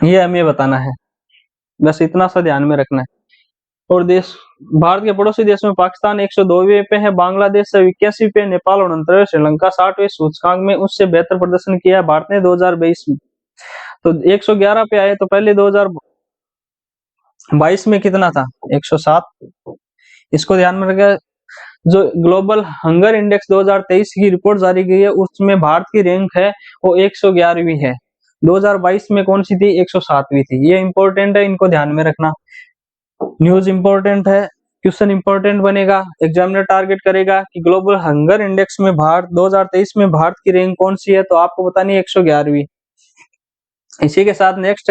ये हमें बताना है, बस इतना सा ध्यान में रखना है। और देश, भारत के पड़ोसी देश में पाकिस्तान 102वें पे है, बांग्लादेश 81 पे, नेपाल 69, श्रीलंका 60वें सूचकांक में उससे बेहतर प्रदर्शन किया है भारत ने 2022 में। तो 111 पे आए, तो पहले 2022 में कितना था, 107। इसको ध्यान में रखिए। जो ग्लोबल हंगर इंडेक्स 2023 की रिपोर्ट जारी की है, उसमें भारत की रैंक है वो 111वीं है। 2022 में कौन सी थी, 107वीं थी। ये इंपॉर्टेंट है, इनको ध्यान में रखना। न्यूज इंपॉर्टेंट है, क्वेश्चन इंपॉर्टेंट बनेगा, एग्जामिनर टारगेट करेगा कि ग्लोबल हंगर इंडेक्स में भारत 2023 में भारत की रैंक कौन सी है, तो आपको बतानी है 111वीं। इसी के साथ नेक्स्ट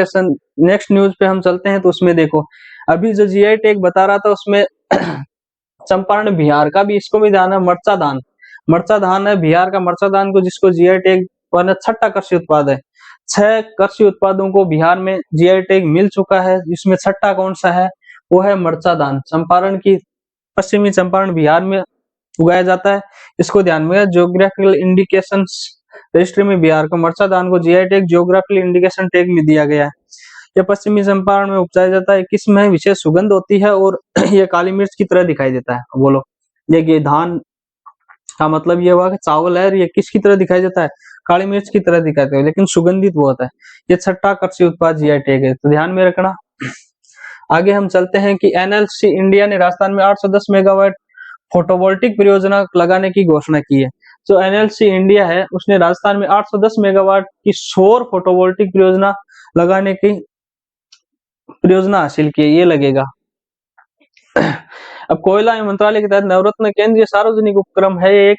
न्यूज पे हम चलते हैं। तो उसमें देखो, अभी जो GI टैग बता रहा था उसमें चंपारण बिहार का भी, इसको भी ध्यान है। मर्चा धान है बिहार का, मर्चा धान को, जिसको GI टैग 6ठा कृषि उत्पाद है। 6 कृषि उत्पादों को बिहार में GI टैग मिल चुका है, इसमें 6ठा कौन सा है, वो है मर्चा धान। चंपारण की, पश्चिमी चंपारण बिहार में उगाया जाता है। इसको ध्यान में, ज्योग्राफिकल इंडिकेशन रजिस्ट्री में बिहार को मर्चा धान को GI tag, geographical indication tag में दिया गया है। यह पश्चिमी चंपारण में उपजाया जाता है। किसमें विशेष सुगंध होती है और यह काली मिर्च की तरह दिखाई देता है। बोलो, ये धान का मतलब ये हुआ कि चावल है, ये किसकी तरह दिखाई देता है, काली मिर्च की तरह दिखाई देता है, लेकिन सुगंधित बहुत है। ये 6ठा कृषि उत्पाद GI टैग है, तो ध्यान में रखना। आगे हम चलते हैं कि NLC इंडिया ने राजस्थान में 810 मेगावाट फोटोवोल्टिक परियोजना लगाने की घोषणा की है। जो NLC इंडिया है, उसने राजस्थान में 810 मेगावाट की सौर फोटोवोल्टिक परियोजना लगाने की परियोजना हासिल की है। ये लगेगा। अब कोयला मंत्रालय के तहत नवरत्न केंद्रीय सार्वजनिक उपक्रम है एक,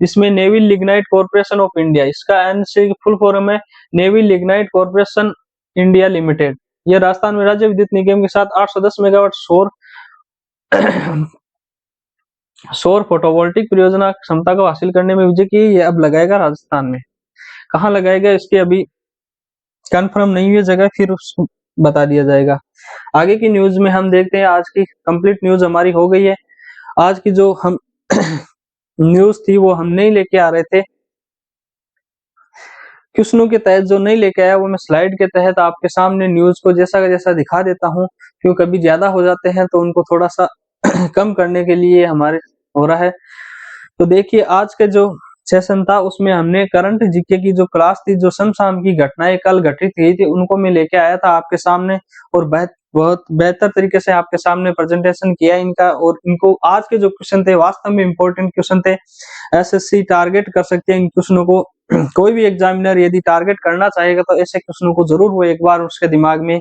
जिसमें navy lignite corporation of India, इसका NLC फुल फॉर्म है navy lignite corporation India limited. यह राजस्थान में राज्य विद्युत निगम के साथ 810 मेगावाट सौर फोटोवोल्टिक परियोजना क्षमता को हासिल करने में विजय की। ये अब लगाएगा राजस्थान में। कहाँ लगाएगा, इसकी अभी कंफर्म नहीं हुई जगह, फिर बता दिया जाएगा। आगे की न्यूज में हम देखते हैं। आज की कंप्लीट न्यूज हमारी हो गई है। आज की जो हम न्यूज थी वो हम नहीं लेके आ रहे थे, क्वेश्चनों के तहत जो नहीं लेके आया वो मैं स्लाइड के तहत आपके सामने न्यूज को जैसा का जैसा दिखा देता हूँ, क्योंकि कभी ज्यादा हो जाते हैं तो उनको थोड़ा सा कम करने के लिए हमारे हो रहा है। तो देखिए, आज के जो सेशन था उसमें हमने करंट जीके की जो क्लास थी, जो शाम की घटनाएं कल घटित हुई थी, उनको मैं लेके आया था आपके सामने, और बहुत बेहतर तरीके से आपके सामने प्रेजेंटेशन किया इनका। और इनको आज के जो क्वेश्चन थे वास्तव में इंपॉर्टेंट क्वेश्चन थे। SSC टारगेट कर सकते हैं इन क्वेश्चनों को। कोई भी एग्जामिनर यदि टारगेट करना चाहेगा तो ऐसे क्वेश्चनों को जरूर वो एक बार उसके दिमाग में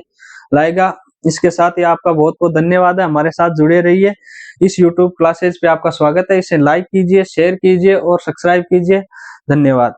लाएगा। इसके साथ ही आपका बहुत बहुत धन्यवाद है, हमारे साथ जुड़े रहिए। इस YouTube क्लासेज पे आपका स्वागत है। इसे लाइक कीजिए, शेयर कीजिए और सब्सक्राइब कीजिए। धन्यवाद।